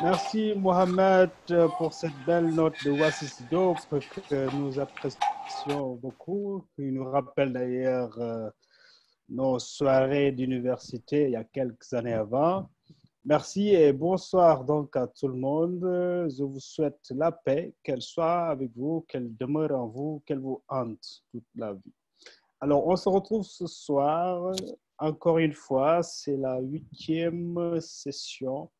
Merci Mohamed pour cette belle note de Oasis Dope que nous apprécions beaucoup, qui nous rappelle d'ailleurs nos soirées d'université il y a quelques années avant. Merci et bonsoir donc à tout le monde. Je vous souhaite la paix, qu'elle soit avec vous, qu'elle demeure en vous, qu'elle vous hante toute la vie. Alors, on se retrouve ce soir, encore une fois, c'est la 8e session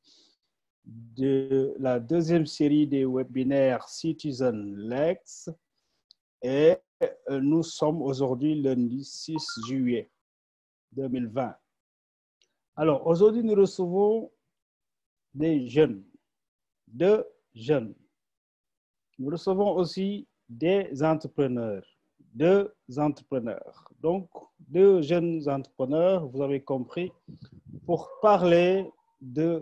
de la deuxième série des webinaires Citizen Lex et nous sommes aujourd'hui lundi 6 juillet 2020. Alors, aujourd'hui, nous recevons des jeunes, deux jeunes. Nous recevons aussi des entrepreneurs, deux entrepreneurs. Donc, deux jeunes entrepreneurs, vous avez compris, pour parler d'un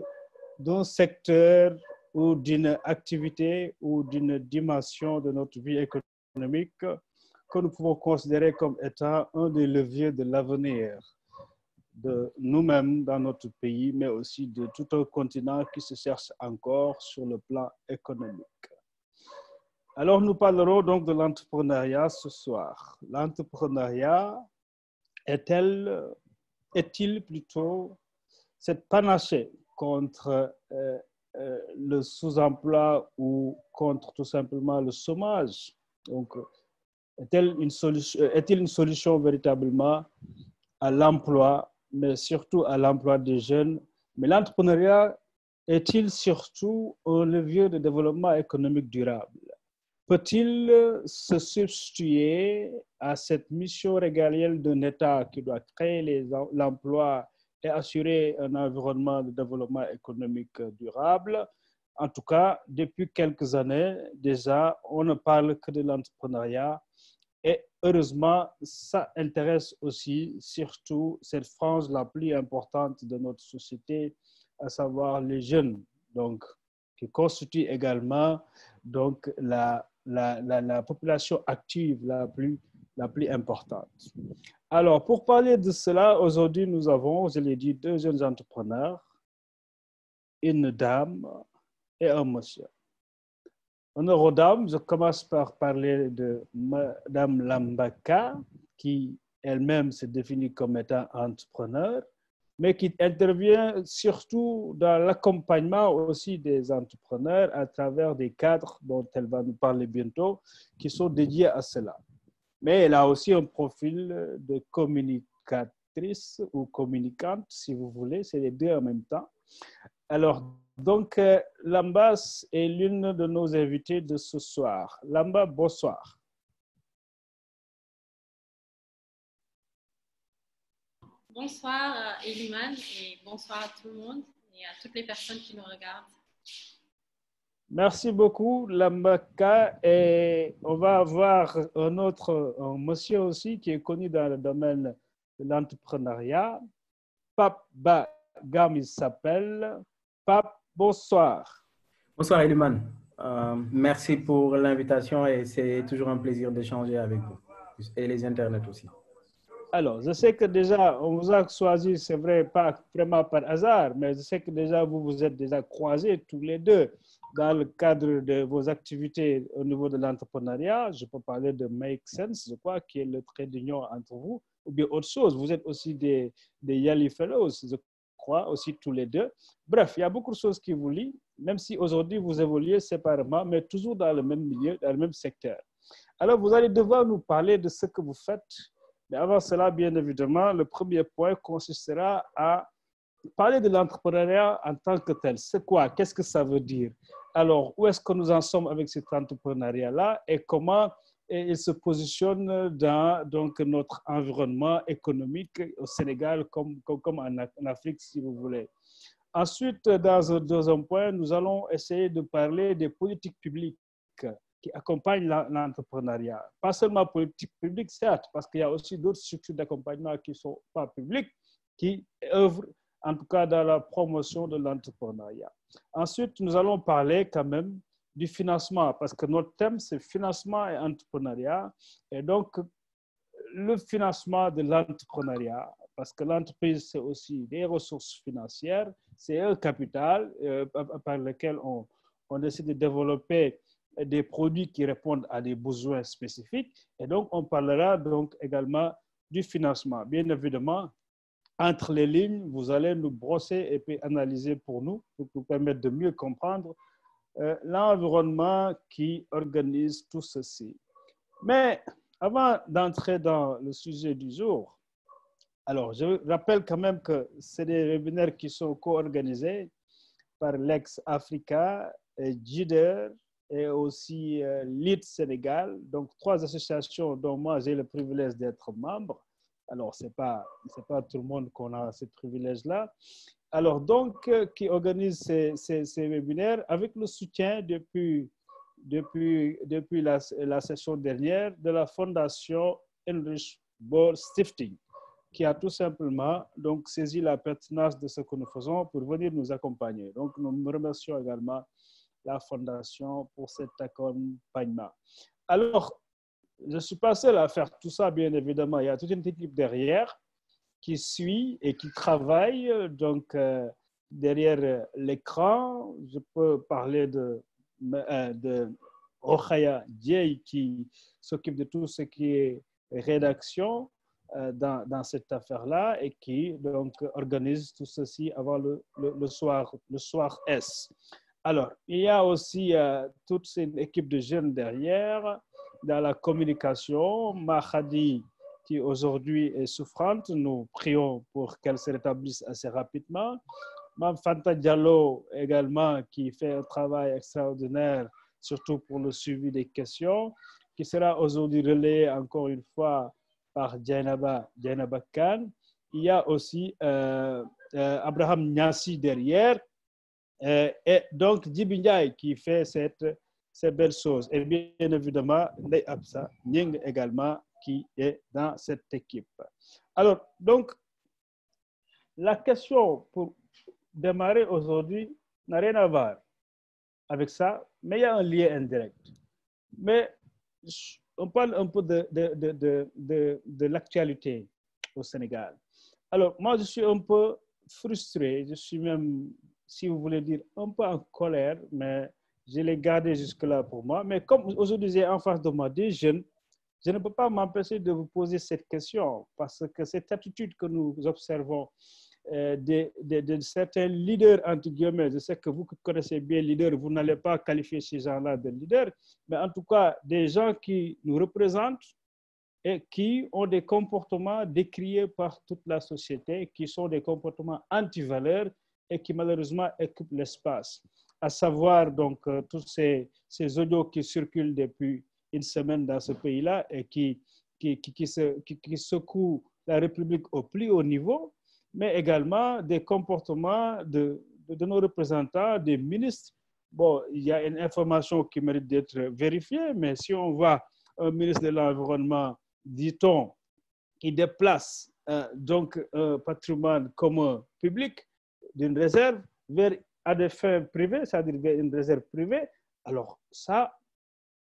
secteur ou d'une activité ou d'une dimension de notre vie économique que nous pouvons considérer comme étant un des leviers de l'avenir de nous-mêmes dans notre pays, mais aussi de tout un continent qui se cherche encore sur le plan économique. Alors, nous parlerons donc de l'entrepreneuriat ce soir. L'entrepreneuriat est-il plutôt cette panacée contre le sous-emploi ou contre tout simplement le chômage? Donc, est-il une solution véritablement à l'emploi, mais surtout à l'emploi des jeunes? Mais l'entrepreneuriat est-il surtout un levier de développement économique durable? Peut-il se substituer à cette mission régalienne d'un État qui doit créer l'emploi et assurer un environnement de développement économique durable? En tout cas, depuis quelques années déjà, on ne parle que de l'entrepreneuriat et heureusement, ça intéresse aussi surtout cette frange la plus importante de notre société, à savoir les jeunes, donc, qui constituent également donc, la population active la plus importante. Alors, pour parler de cela, aujourd'hui, nous avons, je l'ai dit, deux jeunes entrepreneurs, une dame et un monsieur. Honneur aux dames, je commence par parler de Madame Lambaka, qui elle-même se définit comme étant entrepreneur, mais qui intervient surtout dans l'accompagnement aussi des entrepreneurs à travers des cadres dont elle va nous parler bientôt, qui sont dédiés à cela. Mais elle a aussi un profil de communicatrice ou communicante, si vous voulez, c'est les deux en même temps. Alors, donc, Lamba est l'une de nos invités de ce soir. Lamba, bonsoir. Bonsoir Eliman et bonsoir à tout le monde et à toutes les personnes qui nous regardent. Merci beaucoup, Lambaka. Et on va avoir un monsieur aussi qui est connu dans le domaine de l'entrepreneuriat. Pape Bagam, il s'appelle. Pape, bonsoir. Bonsoir Eliman. Merci pour l'invitation et c'est toujours un plaisir d'échanger avec vous et les internets aussi. Alors, je sais que déjà, on vous a choisi, c'est vrai, pas vraiment par hasard, mais je sais que déjà, vous vous êtes déjà croisés tous les deux dans le cadre de vos activités au niveau de l'entrepreneuriat. Je peux parler de Make Sense, je crois, qui est le trait d'union entre vous, ou bien autre chose. Vous êtes aussi des Yali Fellows, je crois, aussi tous les deux. Bref, il y a beaucoup de choses qui vous lient, même si aujourd'hui, vous évoluez séparément, mais toujours dans le même milieu, dans le même secteur. Alors, vous allez devoir nous parler de ce que vous faites. Mais avant cela, bien évidemment, le premier point consistera à parler de l'entrepreneuriat en tant que tel. C'est quoi? Qu'est-ce que ça veut dire? Alors, où est-ce que nous en sommes avec cet entrepreneuriat-là et comment il se positionne dans donc, notre environnement économique au Sénégal comme en Afrique, si vous voulez. Ensuite, dans un deuxième point, nous allons essayer de parler des politiques publiques qui accompagnent l'entrepreneuriat. Pas seulement politique publique, certes, parce qu'il y a aussi d'autres structures d'accompagnement qui ne sont pas publiques, qui œuvrent en tout cas dans la promotion de l'entrepreneuriat. Ensuite, nous allons parler quand même du financement, parce que notre thème, c'est financement et entrepreneuriat. Et donc, le financement de l'entrepreneuriat, parce que l'entreprise, c'est aussi des ressources financières, c'est un capital par lequel on décide de développer des produits qui répondent à des besoins spécifiques. Et donc, on parlera donc également du financement. Bien évidemment, entre les lignes, vous allez nous brosser et puis analyser pour nous permettre de mieux comprendre l'environnement qui organise tout ceci. Mais avant d'entrer dans le sujet du jour, alors je rappelle quand même que c'est des webinaires qui sont co-organisés par l'ex-Africa, JIDER et aussi LEAD Sénégal, donc 3 associations dont moi j'ai le privilège d'être membre. Alors, ce n'est pas tout le monde qu'on a ce privilège-là. Alors, donc, qui organise ces webinaires avec le soutien depuis la session dernière de la Fondation Heinrich Böll Stiftung, qui a tout simplement donc saisi la pertinence de ce que nous faisons pour venir nous accompagner. Donc, nous remercions également la Fondation pour cet accompagnement. Alors, je ne suis pas seul à faire tout ça, bien évidemment. Il y a toute une équipe derrière qui suit et qui travaille. Donc, derrière l'écran, je peux parler de Rokhaya Dieye qui s'occupe de tout ce qui est rédaction dans cette affaire-là et qui donc organise tout ceci avant le soir S. Alors, il y a aussi toute une équipe de jeunes derrière dans la communication. Mahadi, qui aujourd'hui est souffrante, nous prions pour qu'elle se rétablisse assez rapidement. Mme Fanta Diallo également, qui fait un travail extraordinaire, surtout pour le suivi des questions, qui sera aujourd'hui relayé encore une fois par Djainaba Khan. Il y a aussi Abraham Nyassi derrière, et donc Djibi Ndiaye qui fait ces belles choses. Et bien évidemment, Ndeye Absa Nying également qui est dans cette équipe. Alors, donc, la question pour démarrer aujourd'hui n'a rien à voir avec ça, mais il y a un lien indirect. Mais on parle un peu de l'actualité au Sénégal. Alors, moi, je suis un peu frustré, je suis même, si vous voulez dire, un peu en colère, mais je l'ai gardé jusque-là pour moi. Mais comme aujourd'hui, j'ai en face de moi des jeunes, je ne peux pas m'empêcher de vous poser cette question parce que cette attitude que nous observons de certains leaders, entre guillemets, je sais que vous connaissez bien leaders, vous n'allez pas qualifier ces gens-là de leaders, mais en tout cas, des gens qui nous représentent et qui ont des comportements décriés par toute la société, qui sont des comportements anti-valeurs et qui malheureusement occupent l'espace. À savoir donc tous ces audios qui circulent depuis une semaine dans ce pays-là et qui secouent la République au plus haut niveau, mais également des comportements de nos représentants, des ministres. Bon, il y a une information qui mérite d'être vérifiée, mais si on voit un ministre de l'Environnement, dit-on, qui déplace donc un patrimoine commun public d'une réserve à des fins privées, c'est-à-dire vers une réserve privée, alors ça,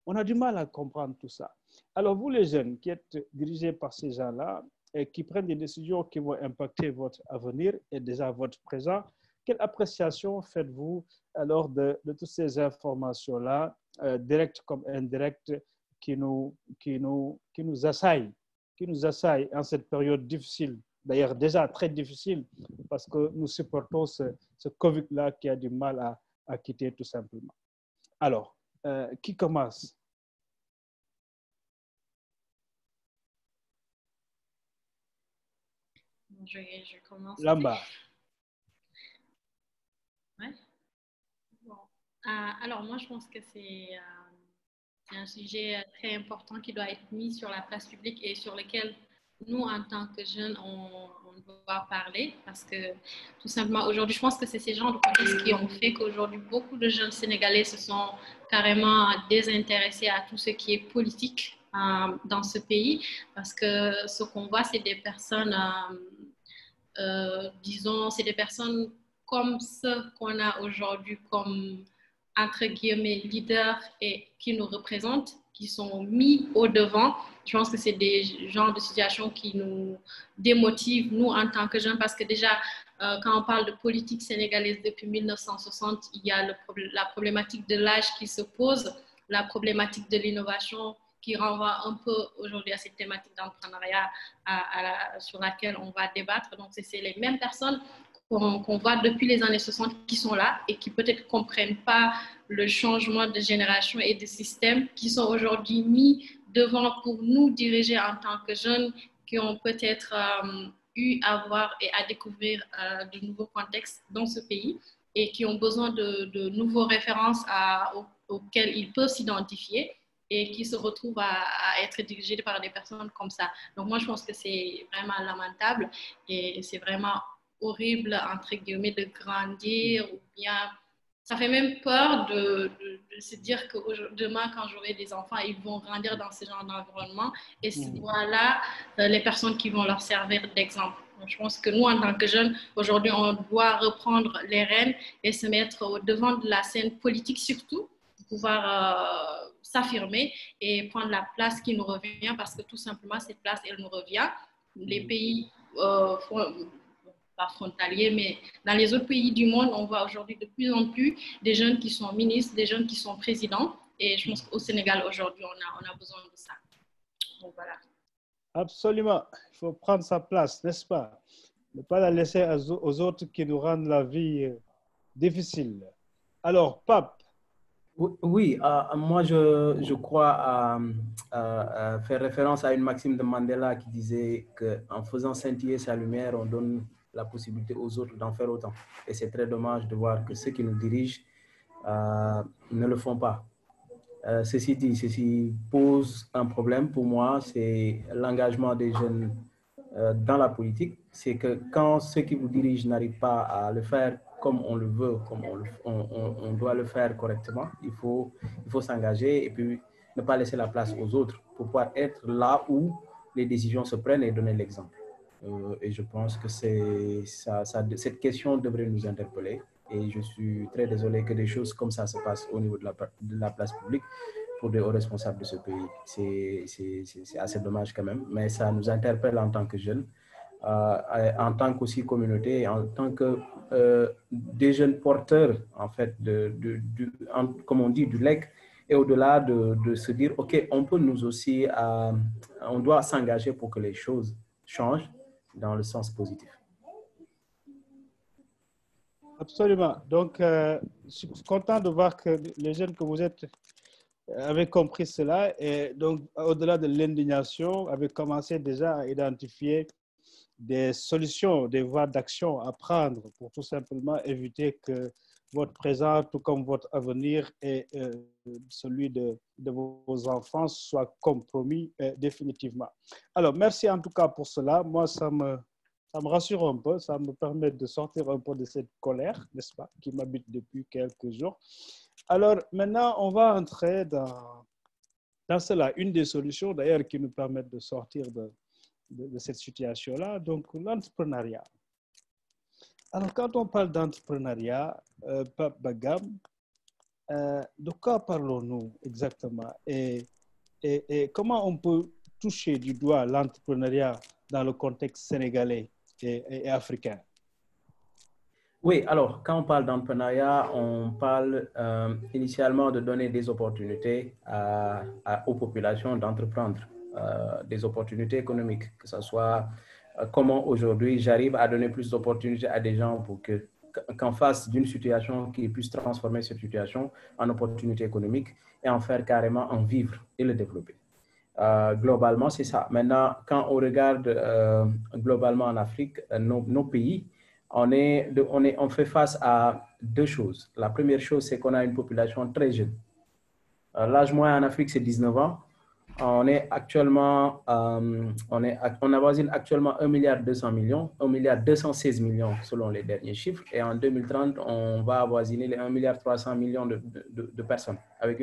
on a du mal à comprendre tout ça. Alors vous les jeunes qui êtes dirigés par ces gens-là et qui prennent des décisions qui vont impacter votre avenir et déjà votre présent, quelle appréciation faites-vous alors de toutes ces informations-là, directes comme indirectes, qui nous assaillent en cette période difficile, d'ailleurs déjà très difficile, parce que nous supportons ce Covid-là qui a du mal à quitter tout simplement. Alors, qui commence? Je commence. Lamba. Ouais. Bon. Alors, moi, je pense que c'est un sujet très important qui doit être mis sur la place publique et sur lequel nous, en tant que jeunes, on doit parler parce que tout simplement, aujourd'hui, je pense que c'est ces genres de contextes qui ont fait qu'aujourd'hui, beaucoup de jeunes Sénégalais se sont carrément désintéressés à tout ce qui est politique dans ce pays parce que ce qu'on voit, c'est des personnes, disons, c'est des personnes comme ceux qu'on a aujourd'hui comme entre guillemets leaders et qui nous représentent qui sont mis au devant. Je pense que c'est des genres de situations qui nous démotivent, nous, en tant que jeunes, parce que déjà, quand on parle de politique sénégalaise depuis 1960, il y a la problématique de l'âge qui se pose, la problématique de l'innovation qui renvoie un peu aujourd'hui à cette thématique d'entrepreneuriat sur laquelle on va débattre. Donc, c'est les mêmes personnes qu'on voit depuis les années 60 qui sont là et qui peut-être ne comprennent pas le changement de génération et de système qui sont aujourd'hui mis devant pour nous diriger en tant que jeunes qui ont peut-être eu à voir et à découvrir de nouveaux contextes dans ce pays et qui ont besoin de nouveaux références auxquelles ils peuvent s'identifier et qui se retrouvent à être dirigés par des personnes comme ça. Donc moi, je pense que c'est vraiment lamentable et c'est vraiment horrible, entre guillemets, de grandir ou bien... Ça fait même peur de se dire que demain, quand j'aurai des enfants, ils vont grandir dans ce genre d'environnement et voilà les personnes qui vont leur servir d'exemple. Je pense que nous, en tant que jeunes, aujourd'hui, on doit reprendre les rênes et se mettre au devant de la scène politique surtout, pour pouvoir s'affirmer et prendre la place qui nous revient parce que tout simplement, cette place, elle nous revient. Les pays pas frontaliers, mais dans les autres pays du monde, on voit aujourd'hui de plus en plus des jeunes qui sont ministres, des jeunes qui sont présidents. Et je pense qu'au Sénégal, aujourd'hui, on a besoin de ça. Donc, voilà. Absolument. Il faut prendre sa place, n'est-ce pas? Ne pas la laisser aux autres qui nous rendent la vie difficile. Alors, Pape. Oui, moi, je crois à faire référence à une maxime de Mandela qui disait qu'en faisant scintiller sa lumière, on donne la possibilité aux autres d'en faire autant. Et c'est très dommage de voir que ceux qui nous dirigent ne le font pas. Ceci dit, ceci pose un problème pour moi, c'est l'engagement des jeunes dans la politique. C'est que quand ceux qui vous dirigent n'arrivent pas à le faire comme on le veut, comme on doit le faire correctement, il faut s'engager et puis ne pas laisser la place aux autres pour pouvoir être là où les décisions se prennent et donner l'exemple. Et je pense que cette question devrait nous interpeller. Et je suis très désolé que des choses comme ça se passent au niveau de la place publique pour des hauts responsables de ce pays. C'est assez dommage quand même, mais ça nous interpelle en tant que jeunes, en tant qu'aussi communauté, en tant que des jeunes porteurs, en fait, comme on dit, du legs, et au-delà de se dire, OK, on peut nous aussi, on doit s'engager pour que les choses changent dans le sens positif. Absolument. Donc, je suis content de voir que les jeunes que vous êtes avaient compris cela et donc, au-delà de l'indignation, avaient commencé déjà à identifier des solutions, des voies d'action à prendre pour tout simplement éviter que votre présent, tout comme votre avenir et celui de vos enfants soit compromis définitivement. Alors, merci en tout cas pour cela. Moi, ça me rassure un peu, ça me permet de sortir un peu de cette colère, n'est-ce pas, qui m'habite depuis quelques jours. Alors, maintenant, on va entrer dans cela. Une des solutions, d'ailleurs, qui nous permettent de sortir de cette situation-là, donc l'entrepreneuriat. Alors, quand on parle d'entrepreneuriat, Pape Bagam, de quoi parlons-nous exactement et comment on peut toucher du doigt l'entrepreneuriat dans le contexte sénégalais et africain? Oui, alors, quand on parle d'entrepreneuriat, on parle initialement de donner des opportunités aux populations d'entreprendre, des opportunités économiques, que ce soit comment aujourd'hui j'arrive à donner plus d'opportunités à des gens pour qu'en face d'une situation qui puisse transformer cette situation en opportunité économique et en faire carrément en vivre et le développer. Globalement, c'est ça. Maintenant, quand on regarde globalement en Afrique, nos pays, on fait face à deux choses. La première chose, c'est qu'on a une population très jeune. L'âge moyen en Afrique, c'est 19 ans. On est actuellement, on avoisine actuellement 1,2 milliard, 1,216 milliard selon les derniers chiffres. Et en 2030, on va avoisiner les 1,3 milliard de personnes avec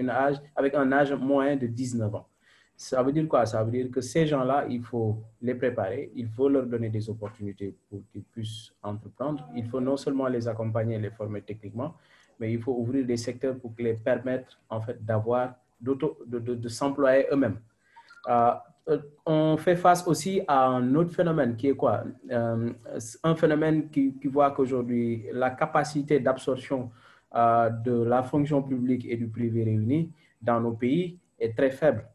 un âge moyen de 19 ans. Ça veut dire quoi? Ça veut dire que ces gens-là, il faut les préparer, il faut leur donner des opportunités pour qu'ils puissent entreprendre. Il faut non seulement les accompagner et les former techniquement, mais il faut ouvrir des secteurs pour les permettre en fait, d'avoir de s'employer eux-mêmes. On fait face aussi à un autre phénomène qui est quoi? Un phénomène qui voit qu'aujourd'hui, la capacité d'absorption de la fonction publique et du privé réunis dans nos pays est très faible.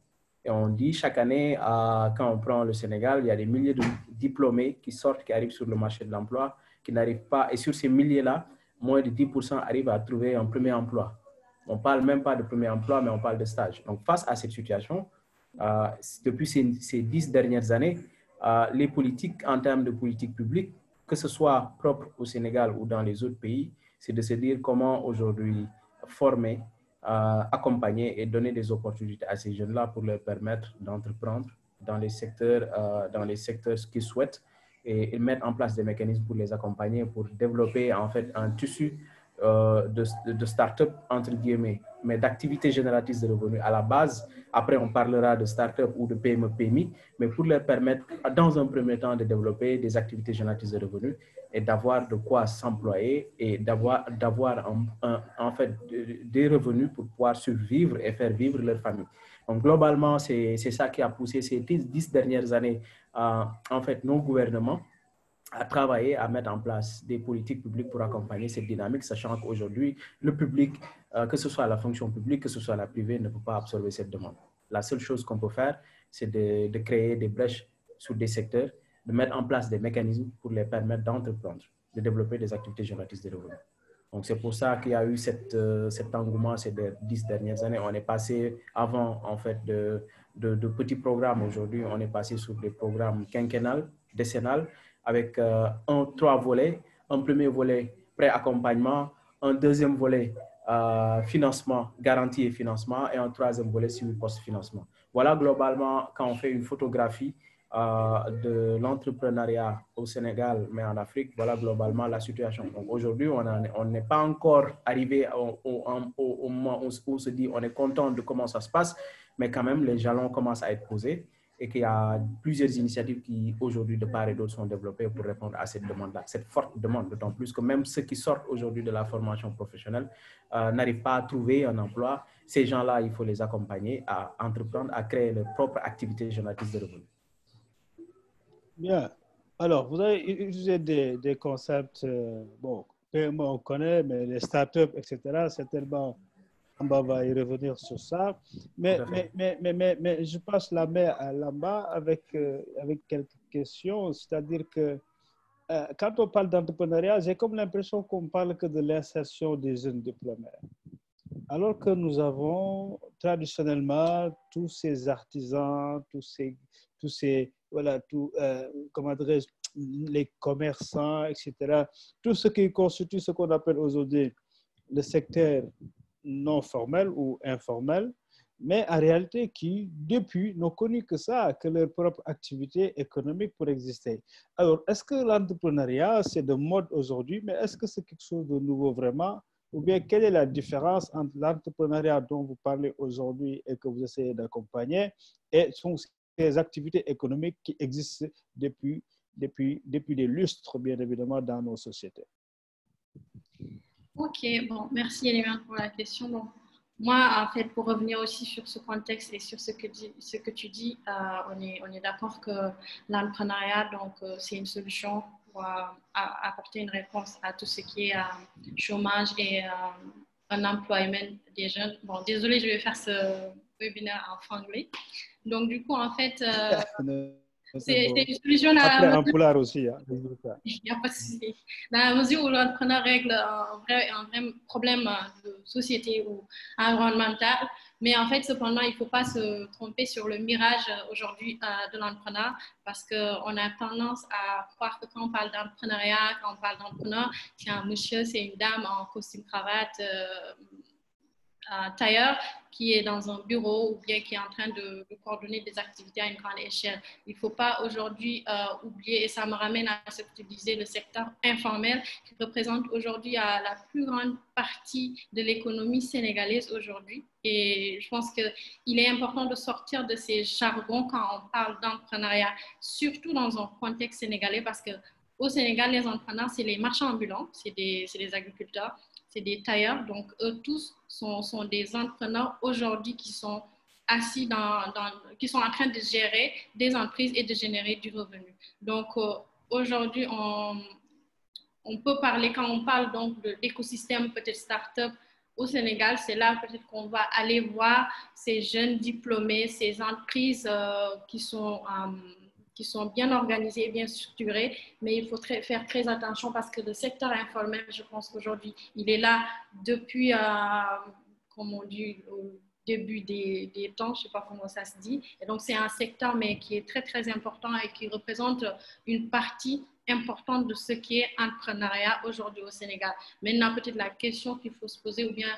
Et on dit chaque année, quand on prend le Sénégal, il y a des milliers de diplômés qui sortent, qui arrivent sur le marché de l'emploi, qui n'arrivent pas, et sur ces milliers-là, moins de 10% arrivent à trouver un premier emploi. On ne parle même pas de premier emploi, mais on parle de stage. Donc, face à cette situation, depuis ces 10 dernières années, les politiques en termes de politique publique, que ce soit propre au Sénégal ou dans les autres pays, c'est de se dire comment aujourd'hui former, accompagner et donner des opportunités à ces jeunes-là pour leur permettre d'entreprendre dans les secteurs qu'ils souhaitent et mettre en place des mécanismes pour les accompagner, pour développer en fait un tissu de start-up, entre guillemets, mais d'activités génératrices de revenus à la base. Après, on parlera de start-up ou de PME, PMI, mais pour leur permettre, dans un premier temps, de développer des activités génératrices de revenus et d'avoir de quoi s'employer et d'avoir en fait des revenus pour pouvoir survivre et faire vivre leur famille. Donc, globalement, c'est ça qui a poussé ces 10 dernières années, en fait, nos gouvernements à travailler, à mettre en place des politiques publiques pour accompagner cette dynamique, sachant qu'aujourd'hui, le public, que ce soit la fonction publique, que ce soit la privée, ne peut pas absorber cette demande. La seule chose qu'on peut faire, c'est de créer des brèches sur des secteurs, de mettre en place des mécanismes pour les permettre d'entreprendre, de développer des activités génératrices de revenus. Donc, c'est pour ça qu'il y a eu cet engouement ces 10 dernières années. On est passé avant, en fait, de petits programmes. Aujourd'hui, on est passé sur des programmes quinquennales, décennales, avec 3 volets. Un premier volet, pré-accompagnement, un deuxième volet, financement, garantie et financement, et un troisième volet, suivi post-financement. Voilà, globalement, quand on fait une photographie de l'entrepreneuriat au Sénégal, mais en Afrique, voilà globalement la situation. Donc aujourd'hui, on n'est pas encore arrivé au moment où on se dit on est content de comment ça se passe, mais quand même, les jalons commencent à être posés et qu'il y a plusieurs initiatives qui, aujourd'hui, de part et d'autre, sont développées pour répondre à cette demande-là, cette forte demande, d'autant plus que même ceux qui sortent aujourd'hui de la formation professionnelle n'arrivent pas à trouver un emploi. Ces gens-là, il faut les accompagner à entreprendre, à créer leur propre activité génératrice de revenus. Bien. Alors, vous avez utilisé des concepts, bon, on connaît, mais les startups, etc., certainement, on va y revenir sur ça. Mais je passe la main à Lamba avec quelques questions. C'est-à-dire que quand on parle d'entrepreneuriat, j'ai comme l'impression qu'on parle que de l'insertion des jeunes diplômés. Alors que nous avons traditionnellement tous ces artisans, comment dirais-je, les commerçants, etc., tout ce qui constitue ce qu'on appelle aujourd'hui le secteur non formel ou informel, mais en réalité qui, depuis, n'ont connu que ça, que leur propre activité économique pour exister. Alors, est-ce que l'entrepreneuriat, c'est de mode aujourd'hui, mais est-ce que c'est quelque chose de nouveau vraiment? Ou bien, quelle est la différence entre l'entrepreneuriat dont vous parlez aujourd'hui et que vous essayez d'accompagner et ces activités économiques qui existent depuis des lustres, bien évidemment, dans nos sociétés? Ok, bon, merci Elémère pour la question. Bon, moi, en fait, pour revenir aussi sur ce contexte et sur ce que tu dis, on est d'accord que l'entrepreneuriat, donc, c'est une solution pour apporter une réponse à tout ce qui est chômage et un employment des jeunes. Bon, désolé, je vais faire ce webinaire en franglais. Donc, du coup, en fait, c'est une solution après un poulard aussi. Hein. Il n'y a pas de souci. Dans la mesure où l'entrepreneur règle un vrai problème de société ou environnemental, mais en fait, cependant, il ne faut pas se tromper sur le mirage aujourd'hui de l'entrepreneur parce qu'on a tendance à croire que quand on parle d'entrepreneuriat, quand on parle d'entrepreneur, c'est un monsieur, c'est une dame en costume cravate, tailleur qui est dans un bureau ou bien qui est en train de coordonner des activités à une grande échelle. Il ne faut pas aujourd'hui oublier, et ça me ramène à ce que tu disais, le secteur informel qui représente aujourd'hui la plus grande partie de l'économie sénégalaise aujourd'hui. Et je pense qu'il est important de sortir de ces jargons quand on parle d'entrepreneuriat, surtout dans un contexte sénégalais parce qu'au Sénégal, les entrepreneurs, c'est les marchands ambulants, c'est les agriculteurs, c'est des tailleurs. Donc, eux tous sont des entrepreneurs aujourd'hui qui sont assis qui sont en train de gérer des entreprises et de générer du revenu. Donc, aujourd'hui, on peut parler, quand on parle donc de l'écosystème peut-être start-up au Sénégal, c'est là peut-être qu'on va aller voir ces jeunes diplômés, ces entreprises qui sont bien organisées et bien structurées, mais il faut faire très attention parce que le secteur informel, je pense qu'aujourd'hui, il est là depuis, comme on dit, au début des temps, je ne sais pas comment ça se dit. Et donc, c'est un secteur, mais qui est très, très important et qui représente une partie importante de ce qui est entrepreneuriat aujourd'hui au Sénégal. Maintenant, peut-être la question qu'il faut se poser ou bien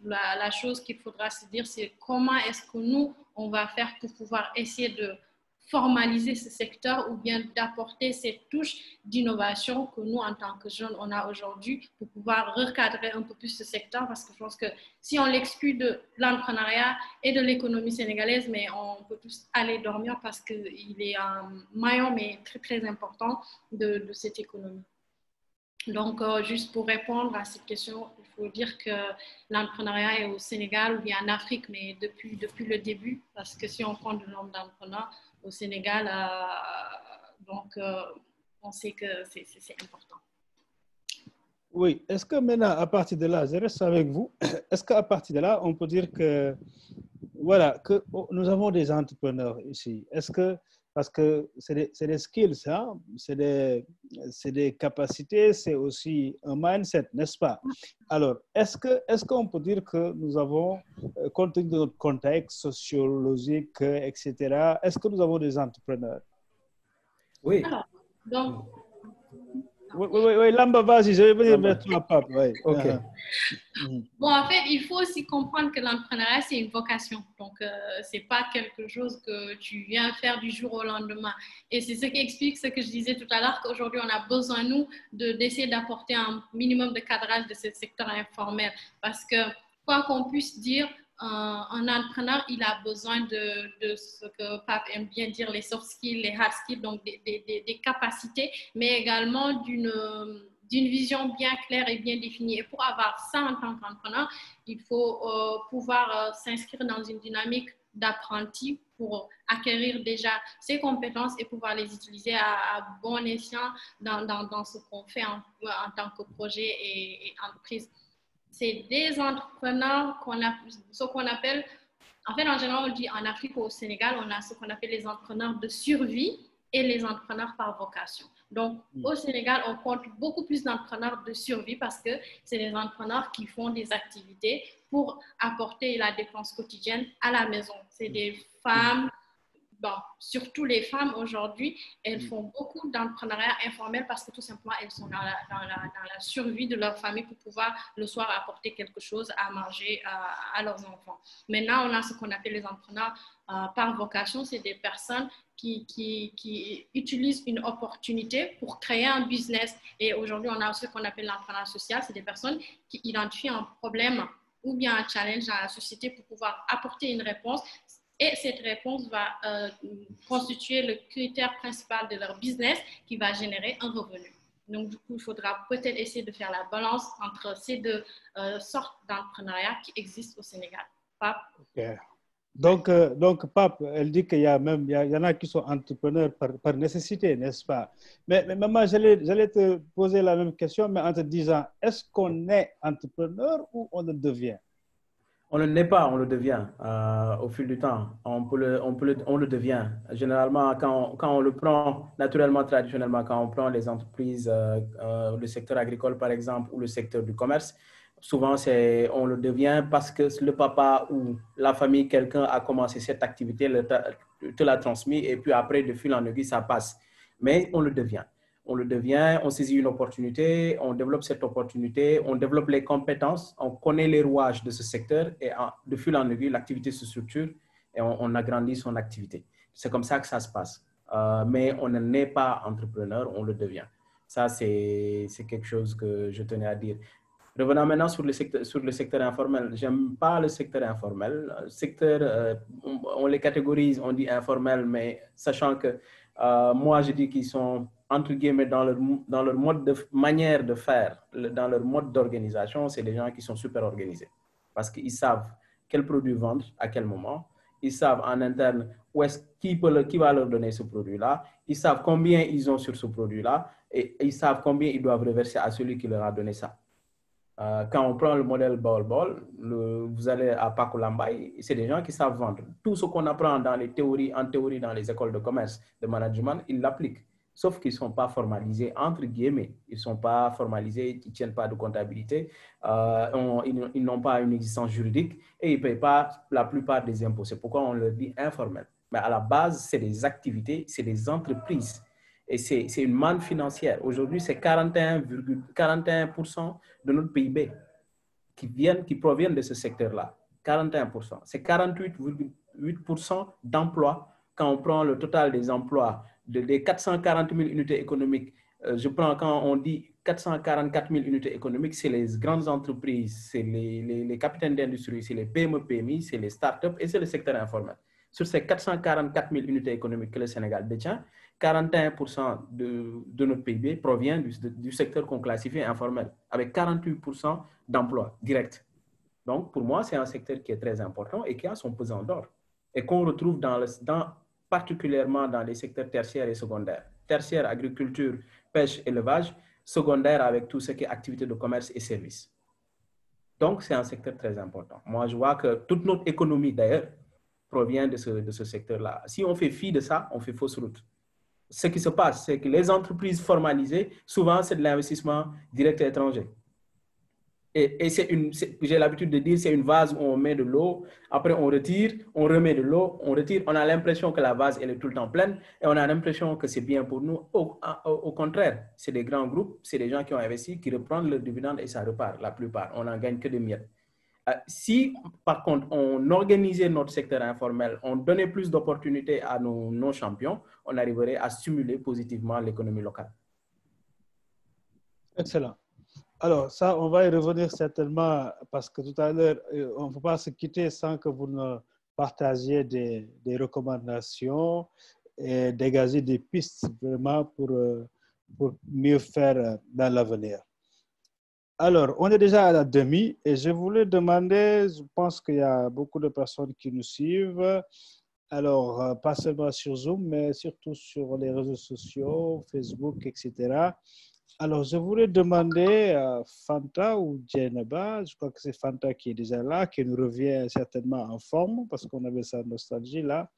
la chose qu'il faudra se dire, c'est comment est-ce que nous, on va faire pour pouvoir essayer de formaliser ce secteur ou bien d'apporter cette touche d'innovation que nous, en tant que jeunes, on a aujourd'hui pour pouvoir recadrer un peu plus ce secteur parce que je pense que si on l'exclut de l'entrepreneuriat et de l'économie sénégalaise, mais on peut tous aller dormir parce qu'il est un maillon, mais très, très important de cette économie. Donc, juste pour répondre à cette question, il faut dire que l'entrepreneuriat est au Sénégal ou bien en Afrique, mais depuis le début, parce que si on compte le nombre d'entrepreneurs au Sénégal, on sait que c'est important. Oui, est-ce que maintenant, à partir de là, je reste avec vous, est-ce qu'à partir de là, on peut dire que, voilà, que nous avons des entrepreneurs ici? Est-ce que, parce que c'est des skills, hein? C'est des capacités, c'est aussi un mindset, n'est-ce pas? Alors, est-ce qu'on peut dire que nous avons, compte tenu de notre contexte sociologique, etc., est-ce que nous avons des entrepreneurs? Oui. Alors, donc, oui, Lamba, vas-y, je vais venir vers toi, Pape. Oui. OK. Bon, en fait, il faut aussi comprendre que l'entrepreneuriat, c'est une vocation. Donc, ce n'est pas quelque chose que tu viens faire du jour au lendemain. Et c'est ce qui explique ce que je disais tout à l'heure, qu'aujourd'hui, on a besoin, nous, d'essayer d'apporter un minimum de cadrage de ce secteur informel. Parce que, quoi qu'on puisse dire, un entrepreneur, il a besoin de ce que Pape aime bien dire, les soft skills, les hard skills, donc des capacités, mais également d'une vision bien claire et bien définie. Et pour avoir ça en tant qu'entrepreneur, il faut pouvoir s'inscrire dans une dynamique d'apprenti pour acquérir déjà ces compétences et pouvoir les utiliser à bon escient dans ce qu'on fait en tant que projet et entreprise. C'est des entrepreneurs ce qu'on appelle, en fait, en général, on dit en Afrique ou au Sénégal, on a ce qu'on appelle les entrepreneurs de survie et les entrepreneurs par vocation. Donc, au Sénégal, on compte beaucoup plus d'entrepreneurs de survie parce que c'est des entrepreneurs qui font des activités pour apporter la dépense quotidienne à la maison. C'est des femmes, bon, surtout les femmes aujourd'hui, elles font beaucoup d'entrepreneuriat informel parce que tout simplement, elles sont dans la survie de leur famille pour pouvoir le soir apporter quelque chose à manger à leurs enfants. Maintenant, on a ce qu'on appelle les entrepreneurs par vocation. C'est des personnes qui utilisent une opportunité pour créer un business. Et aujourd'hui, on a ce qu'on appelle l'entrepreneuriat social. C'est des personnes qui identifient un problème ou bien un challenge dans la société pour pouvoir apporter une réponse. Et cette réponse va constituer le critère principal de leur business qui va générer un revenu. Donc, du coup, il faudra peut-être essayer de faire la balance entre ces deux sortes d'entrepreneuriat qui existent au Sénégal. Pape? Okay. Donc, Pape, elle dit qu'il y en a qui sont entrepreneurs par nécessité, n'est-ce pas? Mais maman, j'allais te poser la même question, mais en te disant, est-ce qu'on est entrepreneur ou on le devient? On ne naît pas, on le devient au fil du temps. On le devient. Généralement, quand on le prend naturellement, traditionnellement, quand on prend les entreprises, le secteur agricole par exemple, ou le secteur du commerce, souvent on le devient parce que le papa ou la famille, quelqu'un a commencé cette activité, te l'a transmis et puis après, de fil en aiguille, ça passe. Mais on le devient. On le devient, on saisit une opportunité, on développe cette opportunité, on développe les compétences, on connaît les rouages de ce secteur et de fil en aiguille, l'activité se structure et on agrandit son activité. C'est comme ça que ça se passe. Mais on n'est pas entrepreneur, on le devient. Ça, c'est quelque chose que je tenais à dire. Revenons maintenant sur le secteur informel. J'aime pas le secteur informel. On les catégorise, on dit informel, mais sachant que moi, je dis qu'ils sont entre guillemets, dans leur mode de manière de faire, dans leur mode d'organisation, c'est des gens qui sont super organisés. Parce qu'ils savent quel produit vendre, à quel moment. Ils savent en interne qui va leur donner ce produit-là. Ils savent combien ils ont sur ce produit-là et ils savent combien ils doivent reverser à celui qui leur a donné ça. Quand on prend le modèle Ball, vous allez à Paco Lambaye, c'est des gens qui savent vendre. Tout ce qu'on apprend dans les théories, en théorie dans les écoles de commerce, de management, ils l'appliquent. Sauf qu'ils ne sont pas formalisés, entre guillemets. Ils ne sont pas formalisés, ils ne tiennent pas de comptabilité, ils n'ont pas une existence juridique et ils ne payent pas la plupart des impôts. C'est pourquoi on leur dit informel. Mais à la base, c'est des activités, c'est des entreprises. Et c'est une manne financière. Aujourd'hui, c'est 41% de notre PIB qui proviennent de ce secteur-là. 41%. C'est 48,8% d'emplois quand on prend le total des emplois des 440 000 unités économiques. Je prends quand on dit 444 000 unités économiques, c'est les grandes entreprises, c'est les capitaines d'industrie, c'est les PME, PMI, c'est les startups et c'est le secteur informel. Sur ces 444 000 unités économiques que le Sénégal détient, 41% de notre PIB provient du secteur qu'on classifie informel, avec 48% d'emplois directs. Donc, pour moi, c'est un secteur qui est très important et qui a son pesant d'or et qu'on retrouve particulièrement dans les secteurs tertiaires et secondaires. Tertiaire, agriculture, pêche, élevage. Secondaire, avec tout ce qui est activité de commerce et services. Donc, c'est un secteur très important. Moi, je vois que toute notre économie, d'ailleurs, provient de ce secteur-là. Si on fait fi de ça, on fait fausse route. Ce qui se passe, c'est que les entreprises formalisées, souvent, c'est de l'investissement direct étranger. Et j'ai l'habitude de dire, c'est une vase où on met de l'eau, après on retire, on remet de l'eau, on retire. On a l'impression que la vase, elle est tout le temps pleine et on a l'impression que c'est bien pour nous. Au contraire, c'est des grands groupes, c'est des gens qui ont investi, qui reprennent leurs dividendes et ça repart, la plupart. On n'en gagne que des miettes. Si, par contre, on organisait notre secteur informel, on donnait plus d'opportunités à nos champions, on arriverait à stimuler positivement l'économie locale. Excellent. Alors, ça, on va y revenir certainement parce que tout à l'heure, on ne peut pas se quitter sans que vous ne partagiez des recommandations et dégager des pistes vraiment pour mieux faire dans l'avenir. Alors, on est déjà à la demi et je voulais demander, je pense qu'il y a beaucoup de personnes qui nous suivent, alors pas seulement sur Zoom, mais surtout sur les réseaux sociaux, Facebook, etc. Alors, je voulais demander à Fanta ou Djeneba, je crois que c'est Fanta qui est déjà là, qui nous revient certainement en forme parce qu'on avait sa nostalgie là.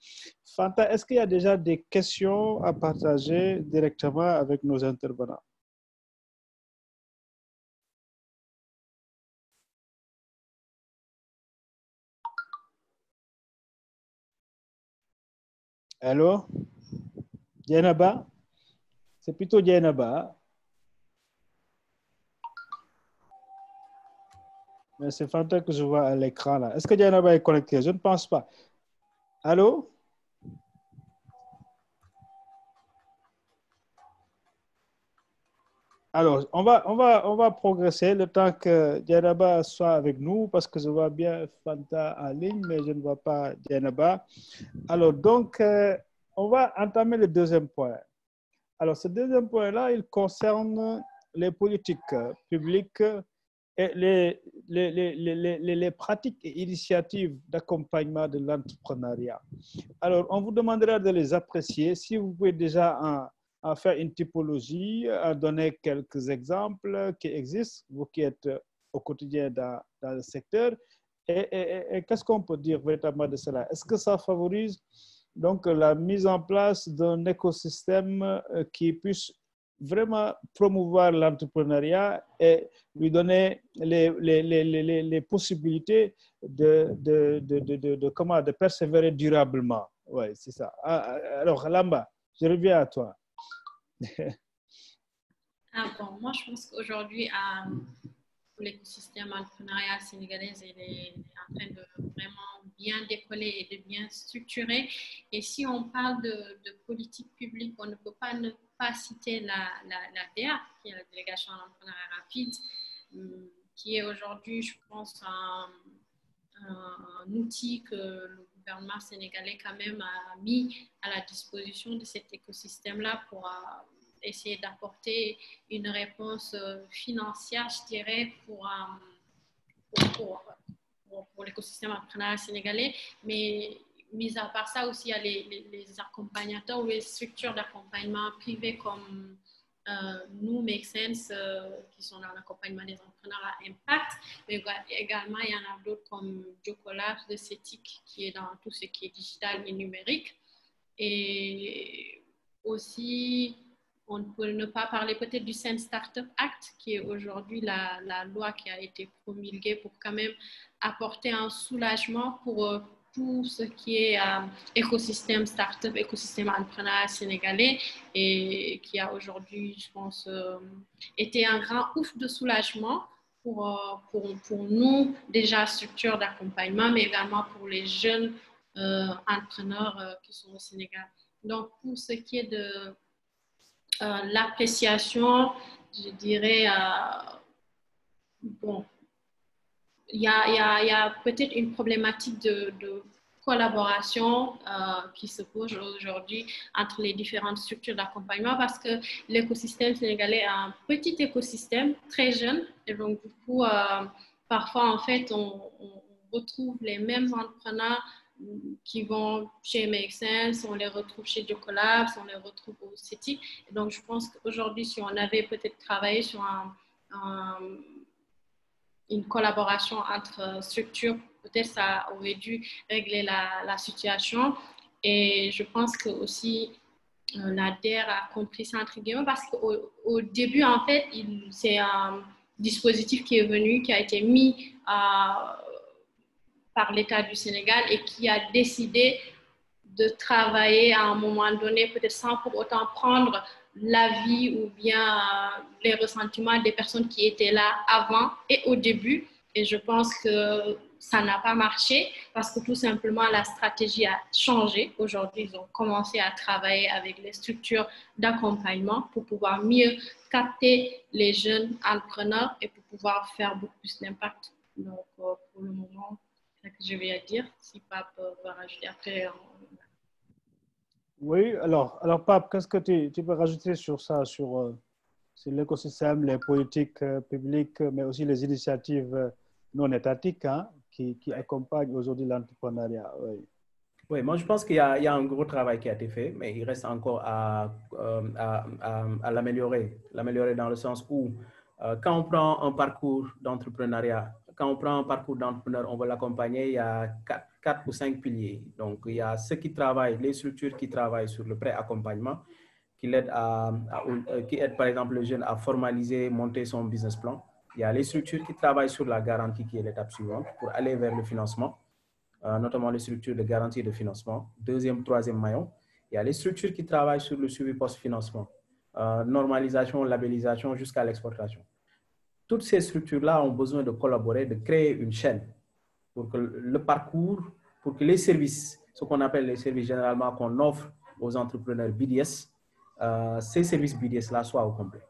Fanta, est-ce qu'il y a déjà des questions à partager directement avec nos intervenants? Allô? Djeneba? C'est plutôt Djeneba. Mais c'est Fanta que je vois à l'écran là. Est-ce que Djeneba est connecté? Je ne pense pas. Allô? Alors, on va progresser le temps que Djeneba soit avec nous parce que je vois bien Fanta en ligne, mais je ne vois pas Djeneba. Alors, donc, on va entamer le deuxième point. Alors, ce deuxième point-là, il concerne les politiques publiques et les pratiques et initiatives d'accompagnement de l'entrepreneuriat. Alors, on vous demandera de les apprécier. Si vous pouvez déjà en faire une typologie, en donner quelques exemples qui existent, vous qui êtes au quotidien dans le secteur. Et qu'est-ce qu'on peut dire véritablement de cela? Est-ce que ça favorise donc la mise en place d'un écosystème qui puisse vraiment promouvoir l'entrepreneuriat et lui donner les possibilités de persévérer durablement? Oui, c'est ça. Alors, Lamba, je reviens à toi. Moi, je pense qu'aujourd'hui, l'écosystème entrepreneurial sénégalais est en train de vraiment bien décoller et de bien structurer. Et si on parle de politique publique, on ne peut pas ne pas citer la DEA, qui est la délégation à l'entrepreneuriat rapide, qui est aujourd'hui, je pense, un outil que le gouvernement sénégalais quand même a mis à la disposition de cet écosystème-là pour essayer d'apporter une réponse financière, je dirais, pour l'écosystème entrepreneurial sénégalais. Mais mis à part ça aussi, il y a les accompagnateurs ou les structures d'accompagnement privées comme nous, Make Sense, qui sont dans l'accompagnement des entrepreneurs à impact, mais également il y en a d'autres comme Jocolabs de Cétique qui est dans tout ce qui est digital et numérique. Et aussi, on peut ne pas parler peut-être du Sen Startup Act, qui est aujourd'hui la loi qui a été promulguée pour quand même apporter un soulagement pour tout ce qui est écosystème startup, écosystème entrepreneurial sénégalais, et qui a aujourd'hui, je pense, été un grand ouf de soulagement pour nous, déjà structure d'accompagnement, mais également pour les jeunes entrepreneurs qui sont au Sénégal. Donc, pour ce qui est de l'appréciation, je dirais, bon, il y a peut-être une problématique de collaboration qui se pose aujourd'hui entre les différentes structures d'accompagnement parce que l'écosystème sénégalais est un petit écosystème très jeune et donc du coup, parfois en fait, on retrouve les mêmes entrepreneurs qui vont chez Make Sense, on les retrouve chez Jocolabs, on les retrouve au CETI. Et donc, je pense qu'aujourd'hui, si on avait peut-être travaillé sur une collaboration entre structures, peut-être ça aurait dû régler la situation. Et je pense que aussi l'ADER a compris ça entre guillemets parce qu'au début, en fait, c'est un dispositif qui est venu, qui a été mis par l'État du Sénégal et qui a décidé de travailler à un moment donné, peut-être sans pour autant prendre l'avis ou bien les ressentiments des personnes qui étaient là avant et au début. Et je pense que ça n'a pas marché parce que tout simplement la stratégie a changé. Aujourd'hui, ils ont commencé à travailler avec les structures d'accompagnement pour pouvoir mieux capter les jeunes entrepreneurs et pour pouvoir faire beaucoup plus d'impact. Donc, pour le moment, c'est ce que je vais dire. Si Pape va rajouter après. Oui, alors Pape, qu'est-ce que tu peux rajouter sur ça, sur l'écosystème, les politiques publiques, mais aussi les initiatives non étatiques qui accompagnent aujourd'hui l'entrepreneuriat? Oui. Oui, moi je pense qu'il y a un gros travail qui a été fait, mais il reste encore à l'améliorer. L'améliorer dans le sens où quand on prend un parcours d'entrepreneuriat, quand on prend un parcours d'entrepreneur, on veut l'accompagner, il y a 4 ou 5 piliers. Donc, il y a ceux qui travaillent, les structures qui travaillent sur le pré-accompagnement, qui aident par exemple le jeune à formaliser, monter son business plan. Il y a les structures qui travaillent sur la garantie qui est l'étape suivante pour aller vers le financement. Notamment les structures de garantie de financement. Deuxième, troisième maillon, il y a les structures qui travaillent sur le suivi post-financement, normalisation, labellisation jusqu'à l'exportation. Toutes ces structures-là ont besoin de collaborer, de créer une chaîne pour que le parcours, pour que les services, ce qu'on appelle les services généralement qu'on offre aux entrepreneurs BDS, ces services BDS-là soient au complet.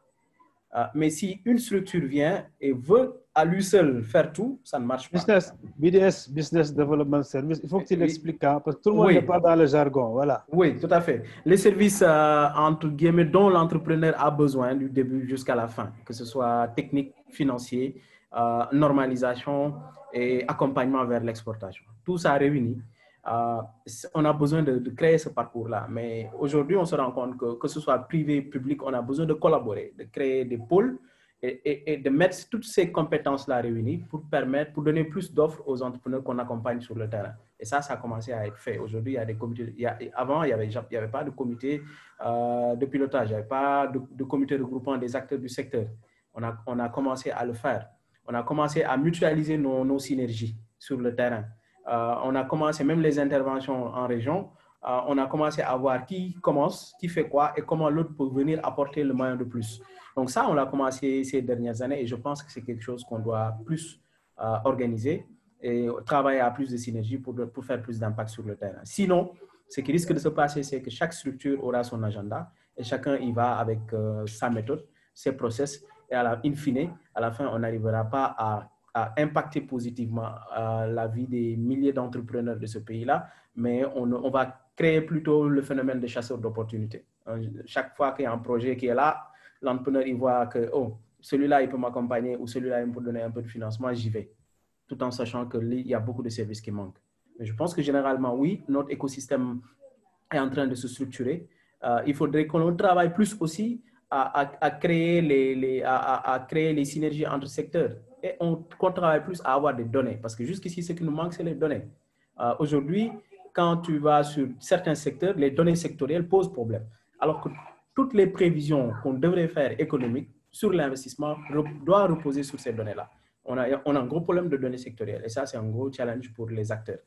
Mais si une structure vient et veut à lui seul faire tout, ça ne marche pas. BDS, Business Development Service, il faut que tu l'expliques, parce que tout le monde n'est pas dans le jargon. Voilà. Oui, tout à fait. Les services, entre guillemets, dont l'entrepreneur a besoin du début jusqu'à la fin, que ce soit technique, financier, normalisation et accompagnement vers l'exportation. Tout ça réuni. On a besoin de créer ce parcours-là. Mais aujourd'hui, on se rend compte que ce soit privé, public, on a besoin de collaborer, de créer des pôles et de mettre toutes ces compétences-là réunies pour donner plus d'offres aux entrepreneurs qu'on accompagne sur le terrain. Et ça a commencé à être fait. Aujourd'hui, il y a des comités. Avant, il n'y avait pas de comité de pilotage, il n'y avait pas de comité regroupant des acteurs du secteur. On a commencé à le faire. On a commencé à mutualiser nos synergies sur le terrain. On a commencé même les interventions en région. On a commencé à voir qui commence, qui fait quoi et comment l'autre peut venir apporter le moyen de plus. Donc ça, on l'a commencé ces dernières années et je pense que c'est quelque chose qu'on doit plus organiser et travailler à plus de synergie pour faire plus d'impact sur le terrain. Sinon, ce qui risque de se passer, c'est que chaque structure aura son agenda et chacun y va avec sa méthode, ses process et in fine, à la fin, on n'arrivera pas à impacter positivement la vie des milliers d'entrepreneurs de ce pays-là, mais on va créer plutôt le phénomène de chasseur d'opportunités. chaque fois qu'il y a un projet qui est là, l'entrepreneur, il voit que, oh, celui-là, il peut m'accompagner ou celui-là, il peut donner un peu de financement, j'y vais. Tout en sachant qu'il y a beaucoup de services qui manquent. Mais je pense que généralement, oui, notre écosystème est en train de se structurer. Il faudrait qu'on travaille plus aussi à créer les synergies entre secteurs et qu'on travaille plus à avoir des données. Parce que jusqu'ici, ce qui nous manque, c'est les données. Aujourd'hui, quand tu vas sur certains secteurs, les données sectorielles posent problème. Alors que toutes les prévisions qu'on devrait faire économiques sur l'investissement doivent reposer sur ces données-là. On a un gros problème de données sectorielles et ça, c'est un gros challenge pour les acteurs.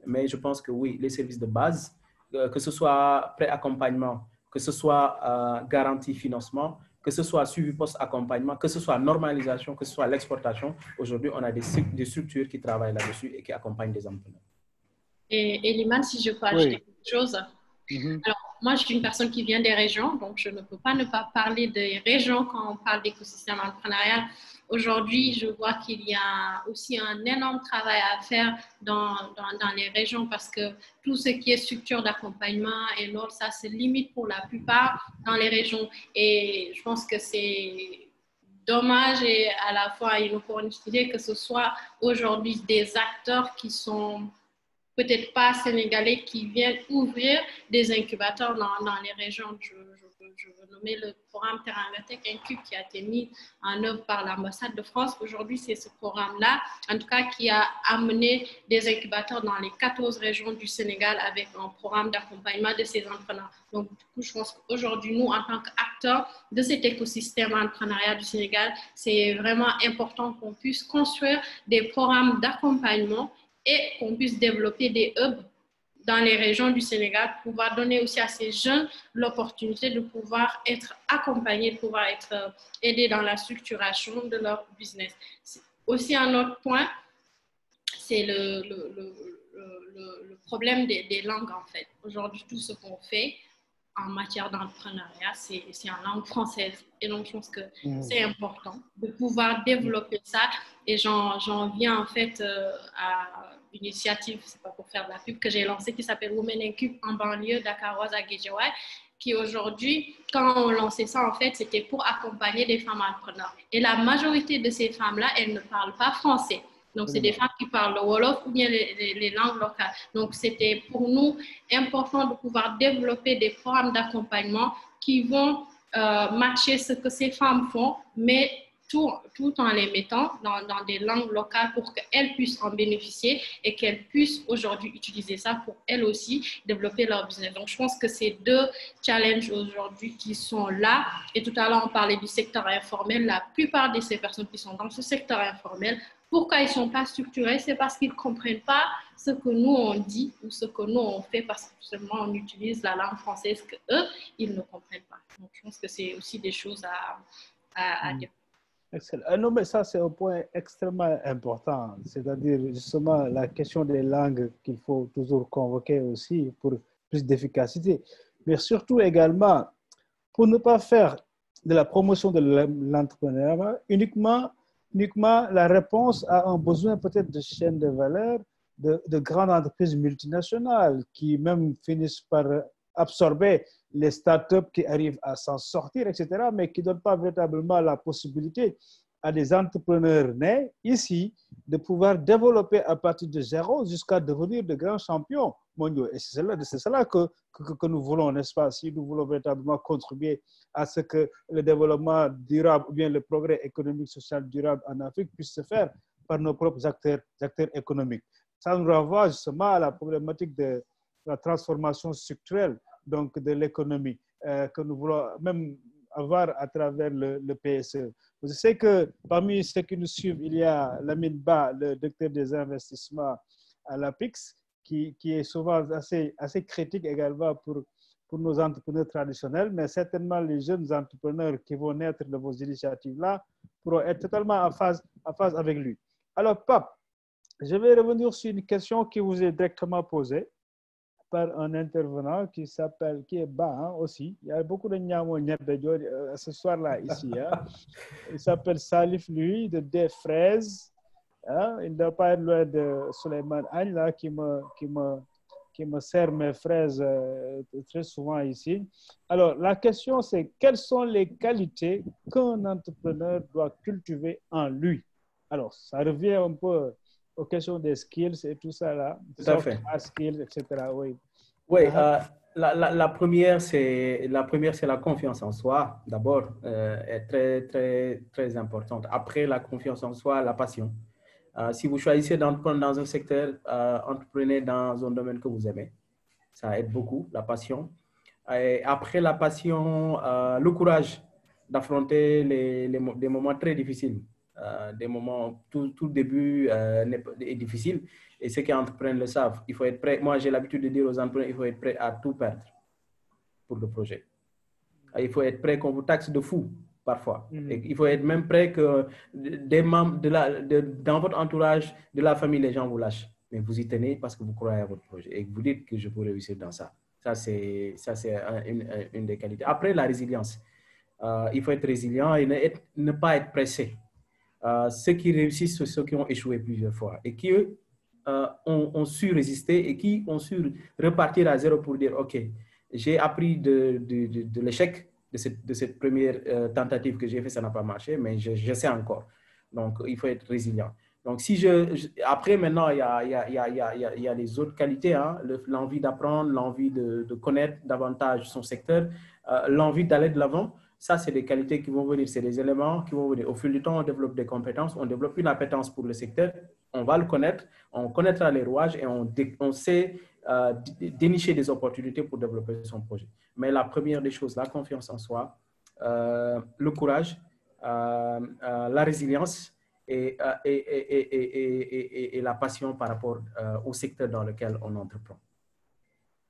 Mais je pense que oui, les services de base, que ce soit pré-accompagnement, que ce soit garantie financement, que ce soit suivi post-accompagnement, que ce soit normalisation, que ce soit l'exportation, aujourd'hui, on a des structures qui travaillent là-dessus et qui accompagnent des entrepreneurs. Et Liman, si je peux ajouter quelque chose. Alors, moi, je suis une personne qui vient des régions, donc je ne peux pas ne pas parler des régions quand on parle d'écosystème entrepreneurial. Aujourd'hui, je vois qu'il y a aussi un énorme travail à faire dans les régions parce que tout ce qui est structure d'accompagnement et l'autre, ça se limite pour la plupart dans les régions. Et je pense que c'est dommage et à la fois une opportunité que ce soit aujourd'hui des acteurs qui sont peut-être pas sénégalais qui viennent ouvrir des incubateurs dans les régions. Je veux nommer le programme Terrangatech Incube qui a été mis en œuvre par l'ambassade de France. Aujourd'hui, c'est ce programme-là, en tout cas, qui a amené des incubateurs dans les 14 régions du Sénégal avec un programme d'accompagnement de ces entrepreneurs. Donc, du coup, je pense qu'aujourd'hui, nous, en tant qu'acteurs de cet écosystème entrepreneurial du Sénégal, c'est vraiment important qu'on puisse construire des programmes d'accompagnement et qu'on puisse développer des hubs dans les régions du Sénégal pour pouvoir donner aussi à ces jeunes l'opportunité de pouvoir être accompagnés, de pouvoir être aidés dans la structuration de leur business. Aussi, un autre point, c'est le problème des langues, en fait. Aujourd'hui, tout ce qu'on fait en matière d'entrepreneuriat, c'est en langue française. Et donc, je pense que c'est important de pouvoir développer ça. Et j'en viens en fait à une initiative, c'est pas pour faire de la pub, que j'ai lancée qui s'appelle Women Incube en banlieue dakaroise à Guédiawaye, qui aujourd'hui, quand on lançait ça, en fait, c'était pour accompagner des femmes entrepreneurs. Et la majorité de ces femmes-là, elles ne parlent pas français. Donc, c'est des femmes qui parlent le Wolof ou bien les langues locales. Donc, c'était pour nous important de pouvoir développer des programmes d'accompagnement qui vont matcher ce que ces femmes font, mais tout en les mettant dans des langues locales pour qu'elles puissent en bénéficier et qu'elles puissent aujourd'hui utiliser ça pour elles aussi développer leur business. Donc, je pense que c'est deux challenges aujourd'hui qui sont là. Et tout à l'heure, on parlait du secteur informel. La plupart de ces personnes qui sont dans ce secteur informel, pourquoi ils ne sont pas structurés? C'est parce qu'ils ne comprennent pas ce que nous on dit ou ce que nous on fait parce que tout simplement on utilise la langue française qu'eux, ils ne comprennent pas. Donc, je pense que c'est aussi des choses à dire. Excellent. Non, mais ça, c'est un point extrêmement important. C'est-à-dire, justement, la question des langues qu'il faut toujours convoquer aussi pour plus d'efficacité. Mais surtout également, pour ne pas faire de la promotion de l'entrepreneuriat uniquement la réponse à un besoin peut-être de chaîne de valeur de grandes entreprises multinationales qui même finissent par absorber les startups qui arrivent à s'en sortir, etc., mais qui ne donnent pas véritablement la possibilité à des entrepreneurs nés ici de pouvoir développer à partir de zéro jusqu'à devenir de grands champions mondiaux. Et c'est cela que nous voulons, n'est-ce pas? Si nous voulons véritablement contribuer à ce que le développement durable ou bien le progrès économique, social, durable en Afrique puisse se faire par nos propres acteurs économiques. Ça nous renvoie justement à la problématique de la transformation structurelle donc de l'économie que nous voulons même avoir à travers le PSE. Je sais que parmi ceux qui nous suivent, il y a Lamine Ba, le docteur des investissements à l'APIX, qui est souvent assez critique également pour nos entrepreneurs traditionnels, mais certainement les jeunes entrepreneurs qui vont naître de vos initiatives-là pourront être totalement en phase avec lui. Alors, Pape, je vais revenir sur une question qui vous est directement posée par un intervenant qui est Ba aussi. Il y a beaucoup de Nyamo ce soir-là ici. Il s'appelle Salif, lui, de Des Fraises. Il ne doit pas être loin de Suleiman Agne, là, qui me qui me sert mes fraises très souvent ici. Alors, la question, c'est quelles sont les qualités qu'un entrepreneur doit cultiver en lui? Alors, ça revient un peu aux questions des skills et tout ça là, Tout à fait. soft skills, etc. Oui. Oui, la première, c'est la confiance en soi. D'abord, est très, très, très importante. Après la confiance en soi, la passion. Si vous choisissez d'entreprendre dans un secteur, entreprenez dans un domaine que vous aimez. Ça aide beaucoup, la passion. Et après la passion, le courage d'affronter des moments très difficiles. Des moments, tout début est difficile. Et ceux qui entreprennent le savent. Il faut être prêt. Moi, j'ai l'habitude de dire aux entrepreneurs, il faut être prêt à tout perdre pour le projet. Il faut être prêt qu'on vous taxe de fou, parfois. Et il faut être même prêt que des membres dans votre entourage, de la famille, les gens vous lâchent. Mais vous y tenez parce que vous croyez à votre projet et que vous dites que je peux réussir dans ça. Ça, c'est une des qualités. Après, la résilience. Il faut être résilient et ne pas être pressé. Ceux qui réussissent, ce sont ceux qui ont échoué plusieurs fois et qui, eux, ont su résister et qui ont su repartir à zéro pour dire, OK, j'ai appris de l'échec de cette première tentative que j'ai fait, ça n'a pas marché, mais je sais encore. Donc, il faut être résilient. Donc, après, maintenant, il y a les autres qualités, hein, l'envie d'apprendre, l'envie de connaître davantage son secteur, l'envie d'aller de l'avant. Ça, c'est des qualités qui vont venir, c'est des éléments qui vont venir. Au fil du temps, on développe des compétences, on développe une appétence pour le secteur, on va le connaître, on connaîtra les rouages et on sait dénicher des opportunités pour développer son projet. Mais la première des choses, la confiance en soi, le courage, la résilience et la passion par rapport au secteur dans lequel on entreprend.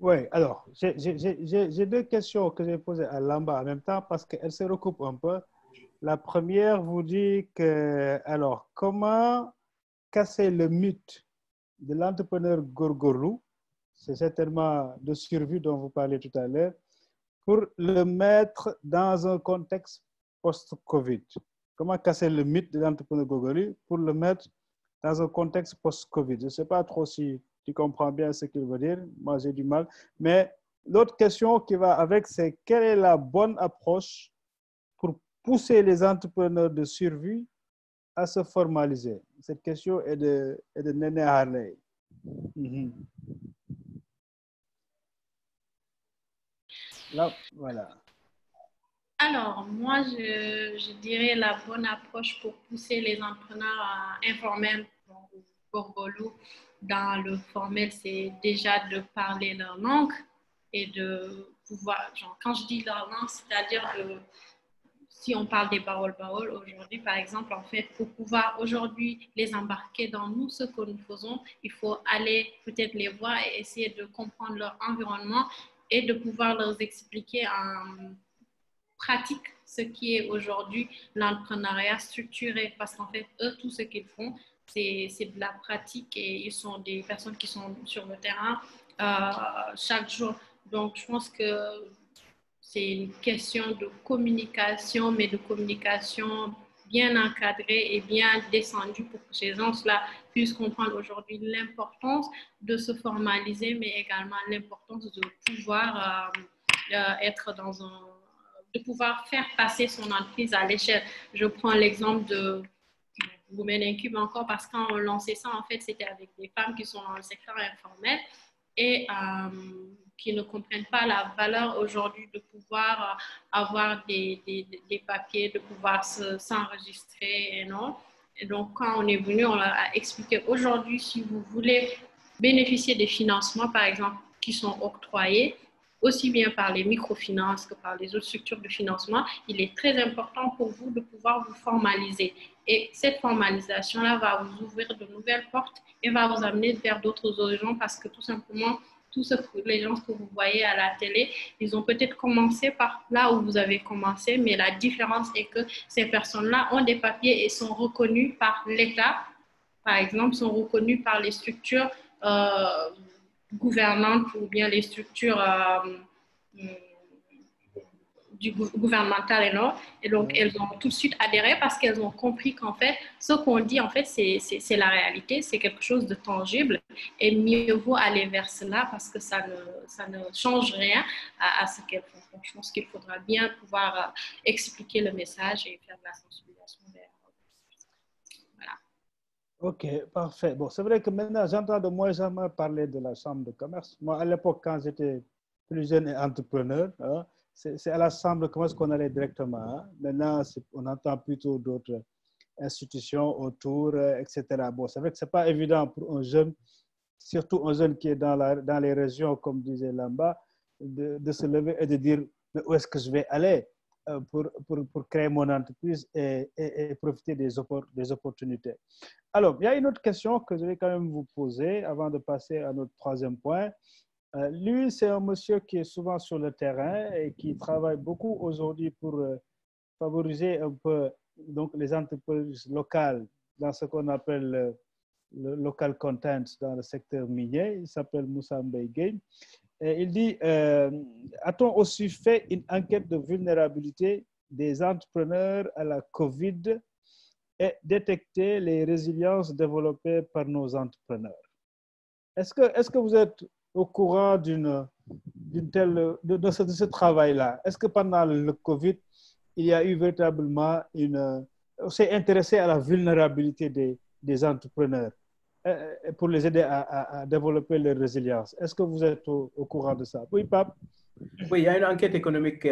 Oui, alors, j'ai deux questions que j'ai posées à Lamba en même temps parce qu'elles se recoupent un peu. La première vous dit que, alors, comment casser le mythe de l'entrepreneur Gorgorou, c'est certainement de survie dont vous parlez tout à l'heure, pour le mettre dans un contexte post-Covid? Comment casser le mythe de l'entrepreneur Gorgorou pour le mettre dans un contexte post-Covid? Je ne sais pas trop si tu comprends bien ce qu'il veut dire. Moi, j'ai du mal. Mais l'autre question qui va avec, c'est quelle est la bonne approche pour pousser les entrepreneurs de survie à se formaliser? Cette question est de Néné Harley. Là, voilà. Alors, moi, je dirais la bonne approche pour pousser les entrepreneurs informels dans le formel, c'est déjà de parler leur langue et de pouvoir, genre, quand je dis leur langue, c'est-à-dire si on parle des paroles aujourd'hui, par exemple, en fait, pour pouvoir aujourd'hui les embarquer dans nous, ce que nous faisons, il faut aller peut-être les voir et essayer de comprendre leur environnement et de pouvoir leur expliquer en pratique ce qui est aujourd'hui l'entrepreneuriat structuré. Parce qu'en fait, eux, tout ce qu'ils font, c'est de la pratique et ils sont des personnes qui sont sur le terrain chaque jour. Donc, je pense que c'est une question de communication, mais de communication bien encadrée et bien descendue pour que ces gens-là puissent comprendre aujourd'hui l'importance de se formaliser, mais également l'importance de pouvoir être de pouvoir faire passer son entreprise à l'échelle. Je prends l'exemple de Women Incube encore parce que quand on lançait ça, en fait, c'était avec des femmes qui sont dans le secteur informel et qui ne comprennent pas la valeur aujourd'hui de pouvoir avoir des papiers, de pouvoir s'enregistrer et non. Et donc, quand on est venu, on leur a expliqué aujourd'hui, si vous voulez bénéficier des financements, par exemple, qui sont octroyés, aussi bien par les microfinances que par les autres structures de financement, il est très important pour vous de pouvoir vous formaliser. Et cette formalisation-là va vous ouvrir de nouvelles portes et va vous amener vers d'autres horizons parce que tout simplement, les gens que vous voyez à la télé, ils ont peut-être commencé par là où vous avez commencé, mais la différence est que ces personnes-là ont des papiers et sont reconnues par l'État, par exemple, sont reconnues par les structures gouvernantes ou bien les structures gouvernemental et non. Et donc, elles ont tout de suite adhéré parce qu'elles ont compris qu'en fait, ce qu'on dit, en fait, c'est la réalité, c'est quelque chose de tangible. Et mieux vaut aller vers cela parce que ça ne change rien à ce qu'elles font. Donc, je pense qu'il faudra bien pouvoir expliquer le message et faire de la sensibilisation vers. Voilà. Ok, parfait. Bon, c'est vrai que maintenant, j'entends de moins en moins parler de la chambre de commerce. Moi, à l'époque, quand j'étais plus jeune et entrepreneur, hein, c'est à la chambre de commerce qu'on allait directement. Hein. Maintenant, on entend plutôt d'autres institutions autour, etc. Bon, c'est vrai que ce n'est pas évident pour un jeune, surtout un jeune qui est dans les régions, comme disait Lamba, de se lever et de dire mais où est-ce que je vais aller pour créer mon entreprise et profiter des opportunités. Alors, il y a une autre question que je vais quand même vous poser avant de passer à notre troisième point. Lui, c'est un monsieur qui est souvent sur le terrain et qui travaille beaucoup aujourd'hui pour favoriser un peu donc, les entreprises locales dans ce qu'on appelle le local content dans le secteur minier. Il s'appelle Moussa Mbaye. Et il dit, a-t-on aussi fait une enquête de vulnérabilité des entrepreneurs à la COVID et détecté les résiliences développées par nos entrepreneurs? Est-ce que vous êtes au courant de ce travail-là? Est-ce que pendant le COVID, il y a eu véritablement on s'est intéressé à la vulnérabilité des entrepreneurs pour les aider à développer leur résilience? Est-ce que vous êtes au courant de ça? Oui, Pape? Oui, il y a une enquête économique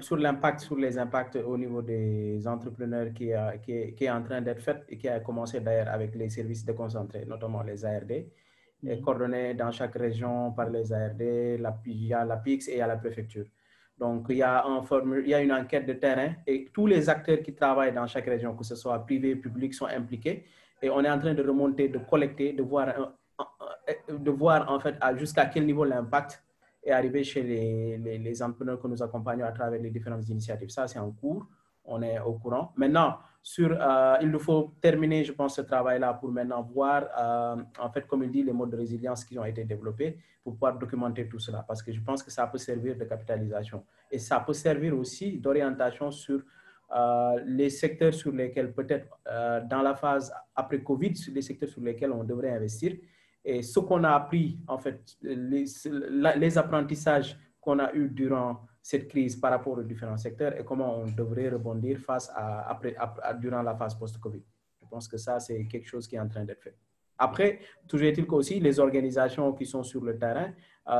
sur les impacts au niveau des entrepreneurs qui est en train d'être faite et qui a commencé d'ailleurs avec les services déconcentrés, notamment les ARD, coordonnés dans chaque région par les ARD, il y a la PIX et il y a la préfecture. Donc, il y a une enquête de terrain et tous les acteurs qui travaillent dans chaque région, que ce soit privé, public, sont impliqués. Et on est en train de remonter, de collecter, de voir en fait jusqu'à quel niveau l'impact est arrivé chez les entrepreneurs que nous accompagnons à travers les différentes initiatives. Ça, c'est en cours. On est au courant. Maintenant, il nous faut terminer, je pense, ce travail-là pour maintenant voir, en fait, comme il dit, les modes de résilience qui ont été développés pour pouvoir documenter tout cela. Parce que je pense que ça peut servir de capitalisation. Et ça peut servir aussi d'orientation sur les secteurs sur lesquels, peut-être, dans la phase après Covid, sur les secteurs sur lesquels on devrait investir. Et ce qu'on a appris, en fait, les apprentissages qu'on a eus durant cette crise par rapport aux différents secteurs et comment on devrait rebondir durant la phase post-Covid. Je pense que ça, c'est quelque chose qui est en train d'être fait. Après, toujours est-il qu'aussi les organisations qui sont sur le terrain,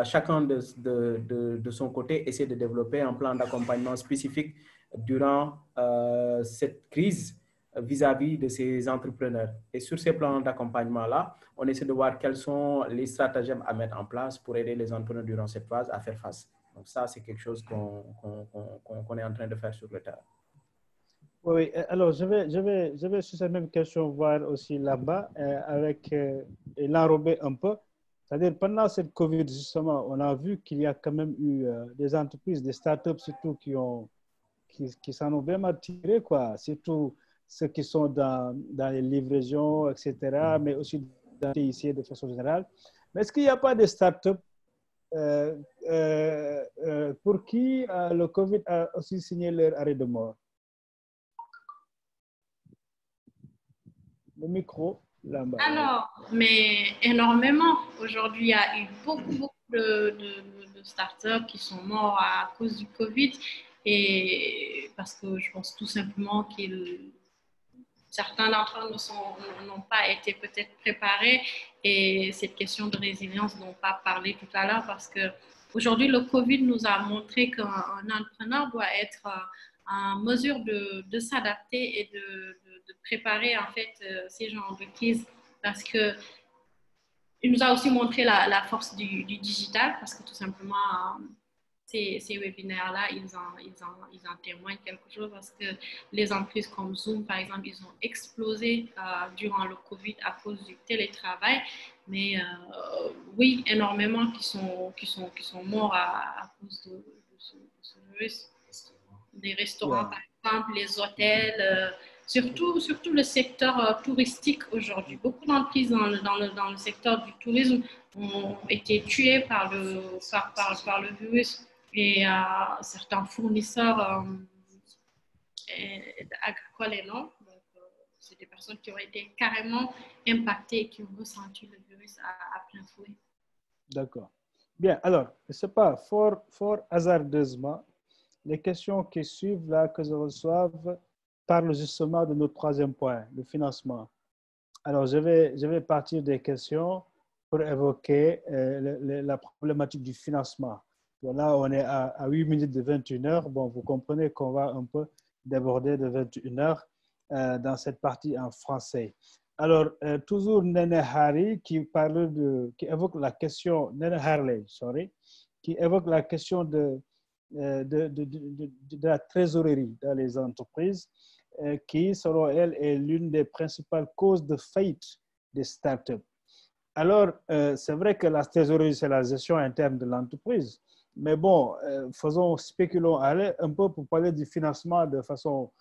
chacun de son côté essaie de développer un plan d'accompagnement spécifique durant cette crise vis-à-vis de ces entrepreneurs. Et sur ces plans d'accompagnement-là, on essaie de voir quels sont les stratagèmes à mettre en place pour aider les entrepreneurs durant cette phase à faire face. Donc ça, c'est quelque chose qu'on est en train de faire sur le terrain. Oui, alors je vais sur cette même question voir aussi là-bas et l'enrober un peu. C'est-à-dire pendant cette COVID, justement, on a vu qu'il y a quand même eu des entreprises, des startups surtout qui s'en ont vraiment tiré, quoi. Surtout ceux qui sont dans les livraisons, etc., mais aussi dans les TIC de façon générale. Mais est-ce qu'il n'y a pas de startups pour qui le COVID a aussi signé leur arrêt de mort? Le micro, là-bas. Alors, mais énormément. Aujourd'hui, il y a eu beaucoup de startups qui sont morts à cause du Covid. Et parce que je pense tout simplement que certains d'entre eux n'ont pas été peut-être préparés. Et cette question de résilience dont on a parlé tout à l'heure, parce qu'aujourd'hui, le Covid nous a montré qu'un entrepreneur doit être en mesure de s'adapter et de préparer en fait ces genres de crises, parce que il nous a aussi montré la force du digital, parce que tout simplement ces webinaires-là, ils en témoignent quelque chose, parce que les entreprises comme Zoom, par exemple, ils ont explosé durant le Covid à cause du télétravail, mais oui, énormément qui sont morts à cause de ce virus. Des restaurants, par exemple, les hôtels, surtout le secteur touristique aujourd'hui. Beaucoup d'entreprises dans le secteur du tourisme ont été tuées par le virus. et certains fournisseurs agricoles et non. Donc, c'est des personnes qui ont été carrément impactées et qui ont ressenti le virus à plein fouet. D'accord. Bien, alors, je ne sais pas, fort hasardeusement, les questions qui suivent là que je reçois parlent justement de notre troisième point, le financement. Alors, je vais partir des questions pour évoquer la problématique du financement. Voilà, on est à 8 minutes de 21 heures. Bon, vous comprenez qu'on va un peu déborder de 21 heures dans cette partie en français. Alors, toujours Nene Hari qui évoque la question, Nene Harley, sorry, qui évoque la question de la trésorerie dans les entreprises, qui, selon elle, est l'une des principales causes de faillite des startups. Alors, c'est vrai que la trésorerie, c'est la gestion interne de l'entreprise, mais bon, spéculons un peu pour parler du financement de façon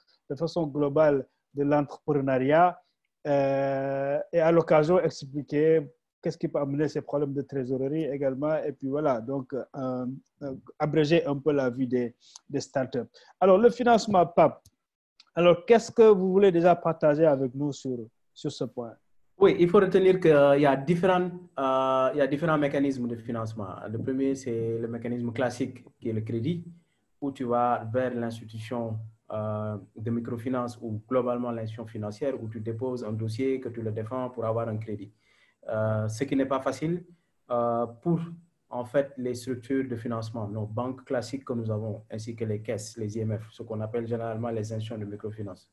globale de l'entrepreneuriat et à l'occasion expliquer qu'est-ce qui peut amener ces problèmes de trésorerie également, et puis voilà, donc abréger un peu la vie des startups. Alors, le financement PAP, alors qu'est-ce que vous voulez déjà partager avec nous sur ce point? Oui, il faut retenir qu'il y a différents mécanismes de financement. Le premier, c'est le mécanisme classique qui est le crédit, où tu vas vers l'institution de microfinance ou globalement l'institution financière où tu déposes un dossier que tu le défends pour avoir un crédit. Ce qui n'est pas facile pour en fait les structures de financement, nos banques classiques que nous avons, ainsi que les caisses, les IMF, ce qu'on appelle généralement les institutions de microfinance.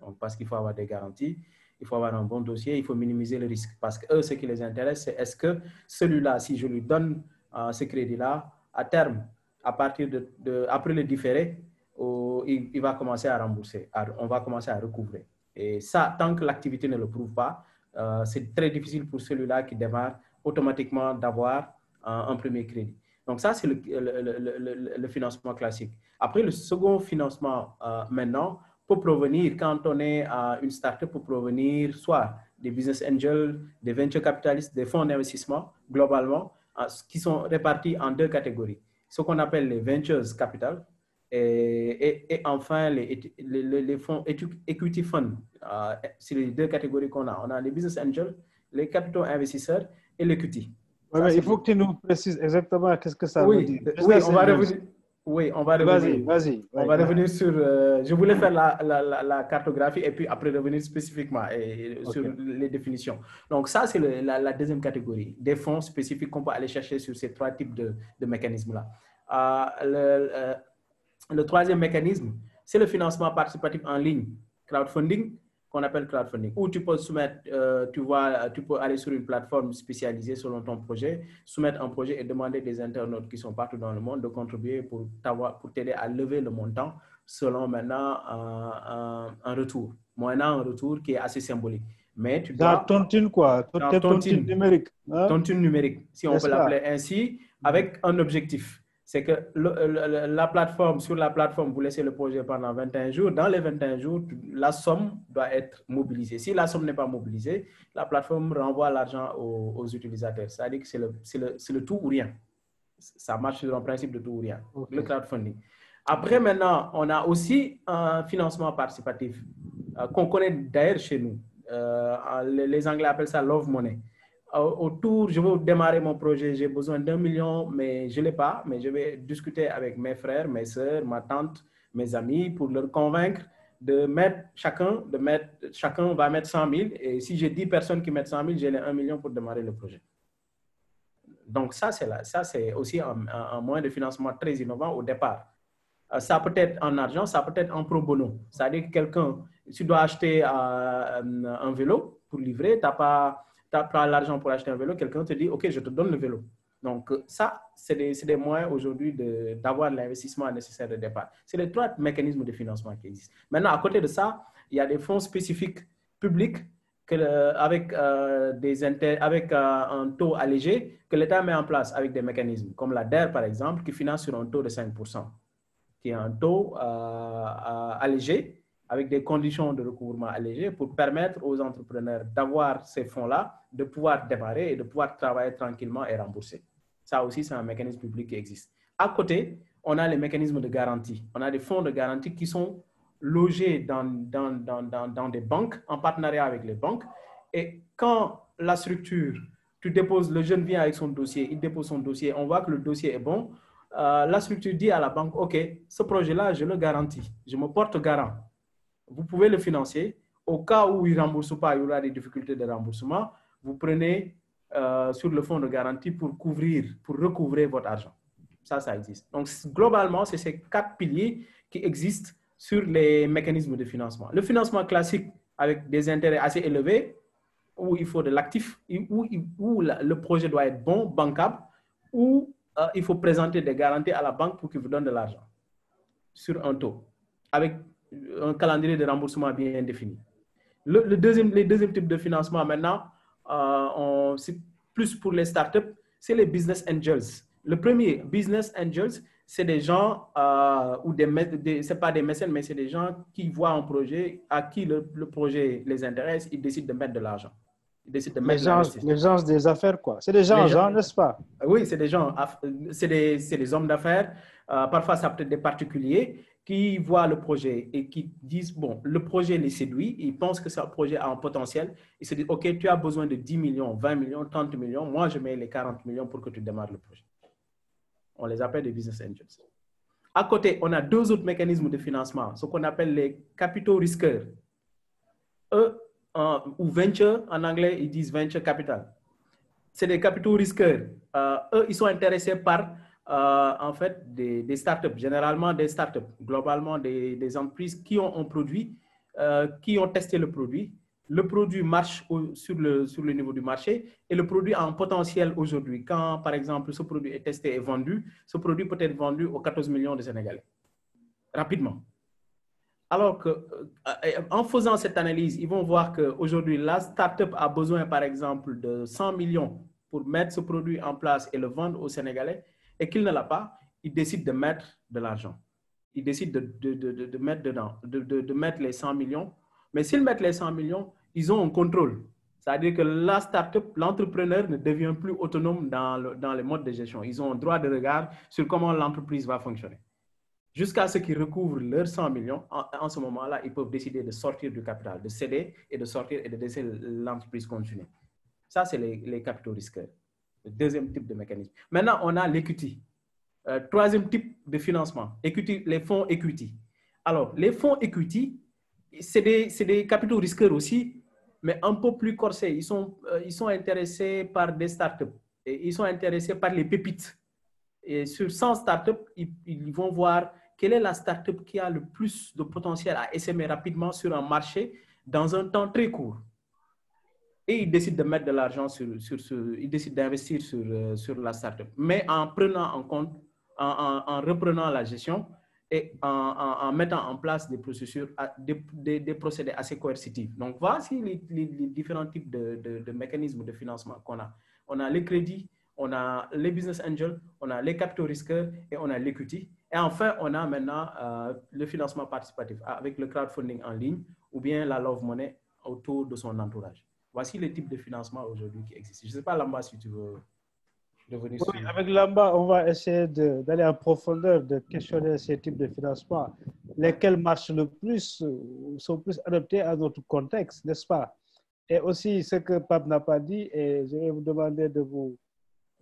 Donc, parce qu'il faut avoir des garanties, il faut avoir un bon dossier, il faut minimiser le risque. Parce que eux, ce qui les intéresse, c'est est-ce que celui-là, si je lui donne ce crédit-là, à terme, à partir après le différé, il va commencer à rembourser, on va commencer à recouvrer. Et ça, tant que l'activité ne le prouve pas, c'est très difficile pour celui-là qui démarre automatiquement d'avoir un premier crédit. Donc ça, c'est le financement classique. Après, le second financement maintenant peut provenir, quand on est une startup, peut provenir soit des business angels, des venture capitalistes, des fonds d'investissement, globalement, qui sont répartis en deux catégories. Ce qu'on appelle les ventures capital et enfin les fonds equity funds. C'est les deux catégories qu'on a. On a les business angels, les capitaux investisseurs et l'equity. Ouais, il faut que tu nous précises exactement qu'est-ce que ça veut dire. Oui, on va revenir. Oui, on va revenir. Vas-y. On va revenir sur. Je voulais faire la cartographie et puis après revenir spécifiquement sur les définitions. Donc, ça, c'est la deuxième catégorie, des fonds spécifiques qu'on peut aller chercher sur ces trois types de mécanismes-là. Le troisième mécanisme, c'est le financement participatif en ligne, crowdfunding, qu'on appelle crowdfunding, où tu peux soumettre, tu peux aller sur une plateforme spécialisée selon ton projet, soumettre un projet et demander des internautes qui sont partout dans le monde de contribuer pour t'aider à lever le montant selon maintenant un retour, moyennant un retour qui est assez symbolique. Mais tu dois... tontine quoi, tontine numérique. Hein? Tontine numérique, si on peut l'appeler ainsi, avec un objectif. C'est que sur la plateforme, vous laissez le projet pendant 21 jours. Dans les 21 jours, la somme doit être mobilisée. Si la somme n'est pas mobilisée, la plateforme renvoie l'argent aux utilisateurs. C'est-à-dire que c'est le tout ou rien. Ça marche sur un principe de tout ou rien, le crowdfunding. Après, maintenant, on a aussi un financement participatif qu'on connaît d'ailleurs chez nous. Les Anglais appellent ça love money. Autour, je veux démarrer mon projet, j'ai besoin d'1 million, mais je ne l'ai pas, mais je vais discuter avec mes frères, mes soeurs, ma tante, mes amis pour leur convaincre de mettre, chacun va mettre 100 000 et si j'ai 10 personnes qui mettent 100 000, j'ai les 1 million pour démarrer le projet. Donc ça, c'est aussi un moyen de financement très innovant au départ. Ça peut être en argent, ça peut être en pro bono. C'est-à-dire que quelqu'un, tu dois acheter un vélo pour livrer, tu n'as pas l'argent pour acheter un vélo, quelqu'un te dit, OK, je te donne le vélo. Donc, ça, c'est des moyens aujourd'hui d'avoir l'investissement nécessaire de départ. C'est les trois mécanismes de financement qui existent. Maintenant, à côté de ça, il y a des fonds spécifiques publics avec un taux allégé que l'État met en place avec des mécanismes, comme la DER, par exemple, qui finance sur un taux de 5%, qui est un taux allégé, avec des conditions de recouvrement allégées pour permettre aux entrepreneurs d'avoir ces fonds-là, de pouvoir démarrer et de pouvoir travailler tranquillement et rembourser. Ça aussi, c'est un mécanisme public qui existe. À côté, on a les mécanismes de garantie. On a des fonds de garantie qui sont logés dans des banques, en partenariat avec les banques. Et quand la structure, tu déposes, le jeune vient avec son dossier, il dépose son dossier, on voit que le dossier est bon, la structure dit à la banque, OK, ce projet-là, je le garantis, je me porte garant. Vous pouvez le financer. Au cas où il ne rembourse pas, il y aura des difficultés de remboursement, vous prenez sur le fonds de garantie pour recouvrir votre argent. Ça existe. Donc, globalement, c'est ces 4 piliers qui existent sur les mécanismes de financement. Le financement classique avec des intérêts assez élevés, où il faut de l'actif, où le projet doit être bon, bancable, où il faut présenter des garanties à la banque pour qu'il vous donne de l'argent sur un taux, avec un calendrier de remboursement bien défini. Les deuxièmes types de financement maintenant, c'est plus pour les startups, c'est les business angels. Le premier, business angels, c'est des gens, c'est pas des mécènes, mais c'est des gens qui voient un projet, à qui le projet les intéresse, ils décident de mettre de l'argent. Ils décident de mettre de l'investissement. Les gens des affaires, quoi. C'est des gens, n'est-ce pas? Oui, c'est des gens, c'est des hommes d'affaires. Parfois, ça peut être des particuliers qui voient le projet et qui disent, bon, le projet les séduit, ils pensent que ce projet a un potentiel. Ils se disent, OK, tu as besoin de 10 millions, 20 millions, 30 millions. Moi, je mets les 40 millions pour que tu démarres le projet. On les appelle des business angels. À côté, on a 2 autres mécanismes de financement, ce qu'on appelle les capitaux risqueurs. Eux, ou venture, en anglais, ils disent venture capital. C'est des capitaux risqueurs. Eux, ils sont intéressés par, en fait, des startups, généralement des startups, globalement des entreprises qui ont un produit, qui ont testé le produit. Le produit marche sur le niveau du marché et le produit a un potentiel aujourd'hui. Quand, par exemple, ce produit est testé et vendu, ce produit peut être vendu aux 14 millions de Sénégalais, rapidement. Alors qu'en faisant cette analyse, ils vont voir qu'aujourd'hui, la startup a besoin, par exemple, de 100 millions pour mettre ce produit en place et le vendre aux Sénégalais et qu'il ne l'a pas, ils décident de mettre de l'argent. Ils décident de mettre dedans, de mettre les 100 millions. Mais s'ils mettent les 100 millions, ils ont un contrôle. C'est-à-dire que la startup, l'entrepreneur ne devient plus autonome dans les modes de gestion. Ils ont un droit de regard sur comment l'entreprise va fonctionner. Jusqu'à ce qu'ils recouvrent leurs 100 millions, en ce moment-là, ils peuvent décider de sortir du capital, de céder et de sortir et de laisser l'entreprise continuer. Ça, c'est les capitaux risqueurs. Le deuxième type de mécanisme. Maintenant, on a l'equity. Troisième type de financement, equity, les fonds equity. Alors, les fonds equity, c'est des capitaux risqueurs aussi, mais un peu plus corsés. Ils sont intéressés par des startups. Et ils sont intéressés par les pépites. Et sur 100 startups, ils vont voir quelle est la startup qui a le plus de potentiel à essaimer rapidement sur un marché dans un temps très court. Et ils décident de mettre de l'argent ils décident d'investir sur la startup, mais en prenant en compte, en reprenant la gestion et en mettant en place des procédures, des procédés assez coercitifs. Donc, voici les différents types de mécanismes de financement qu'on a. On a les crédits, on a les business angels, on a les capitaux risqueurs et on a l'equity. Et enfin, on a maintenant le financement participatif avec le crowdfunding en ligne ou bien la love money autour de son entourage. Voici les types de financement aujourd'hui qui existent. Je ne sais pas, Lamba, si tu veux revenir sur... Oui, avec Lamba, on va essayer d'aller en profondeur, de questionner ces types de financement, lesquels marchent le plus, sont plus adaptés à notre contexte, n'est-ce pas? Et aussi, ce que Pape n'a pas dit, et je vais vous demander de vous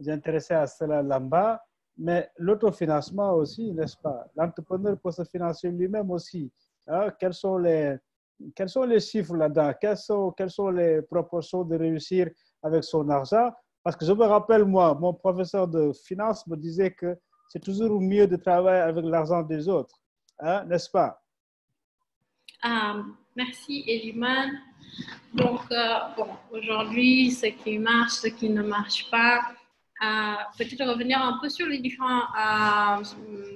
intéresser à cela, Lamba, mais l'autofinancement aussi, n'est-ce pas? L'entrepreneur peut se financer lui-même aussi. Hein? Quels sont les chiffres là-dedans? Quelles sont les proportions de réussir avec son argent? Parce que je me rappelle, moi, mon professeur de finance me disait que c'est toujours mieux de travailler avec l'argent des autres, hein, n'est-ce pas? Merci, Eliman. Donc, aujourd'hui, ce qui marche, ce qui ne marche pas, peut-être revenir un peu sur les différentes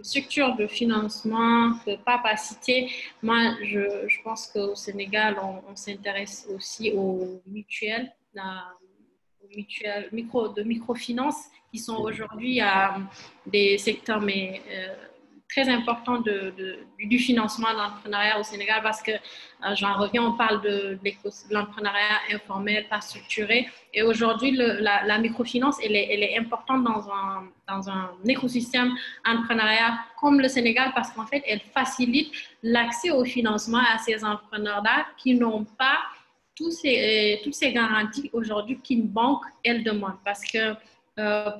structures de financement que Pape a citées. Moi, je pense qu'au Sénégal, on s'intéresse aussi aux mutuelles, de microfinance qui sont aujourd'hui des secteurs très important du financement de l'entrepreneuriat au Sénégal parce que, j'en reviens, on parle de l'entrepreneuriat informel, pas structuré. Et aujourd'hui, la microfinance, elle est importante dans un écosystème entrepreneuriat comme le Sénégal parce qu'en fait, elle facilite l'accès au financement à ces entrepreneurs-là qui n'ont pas toutes ces garanties aujourd'hui qu'une banque, elle demande. Parce que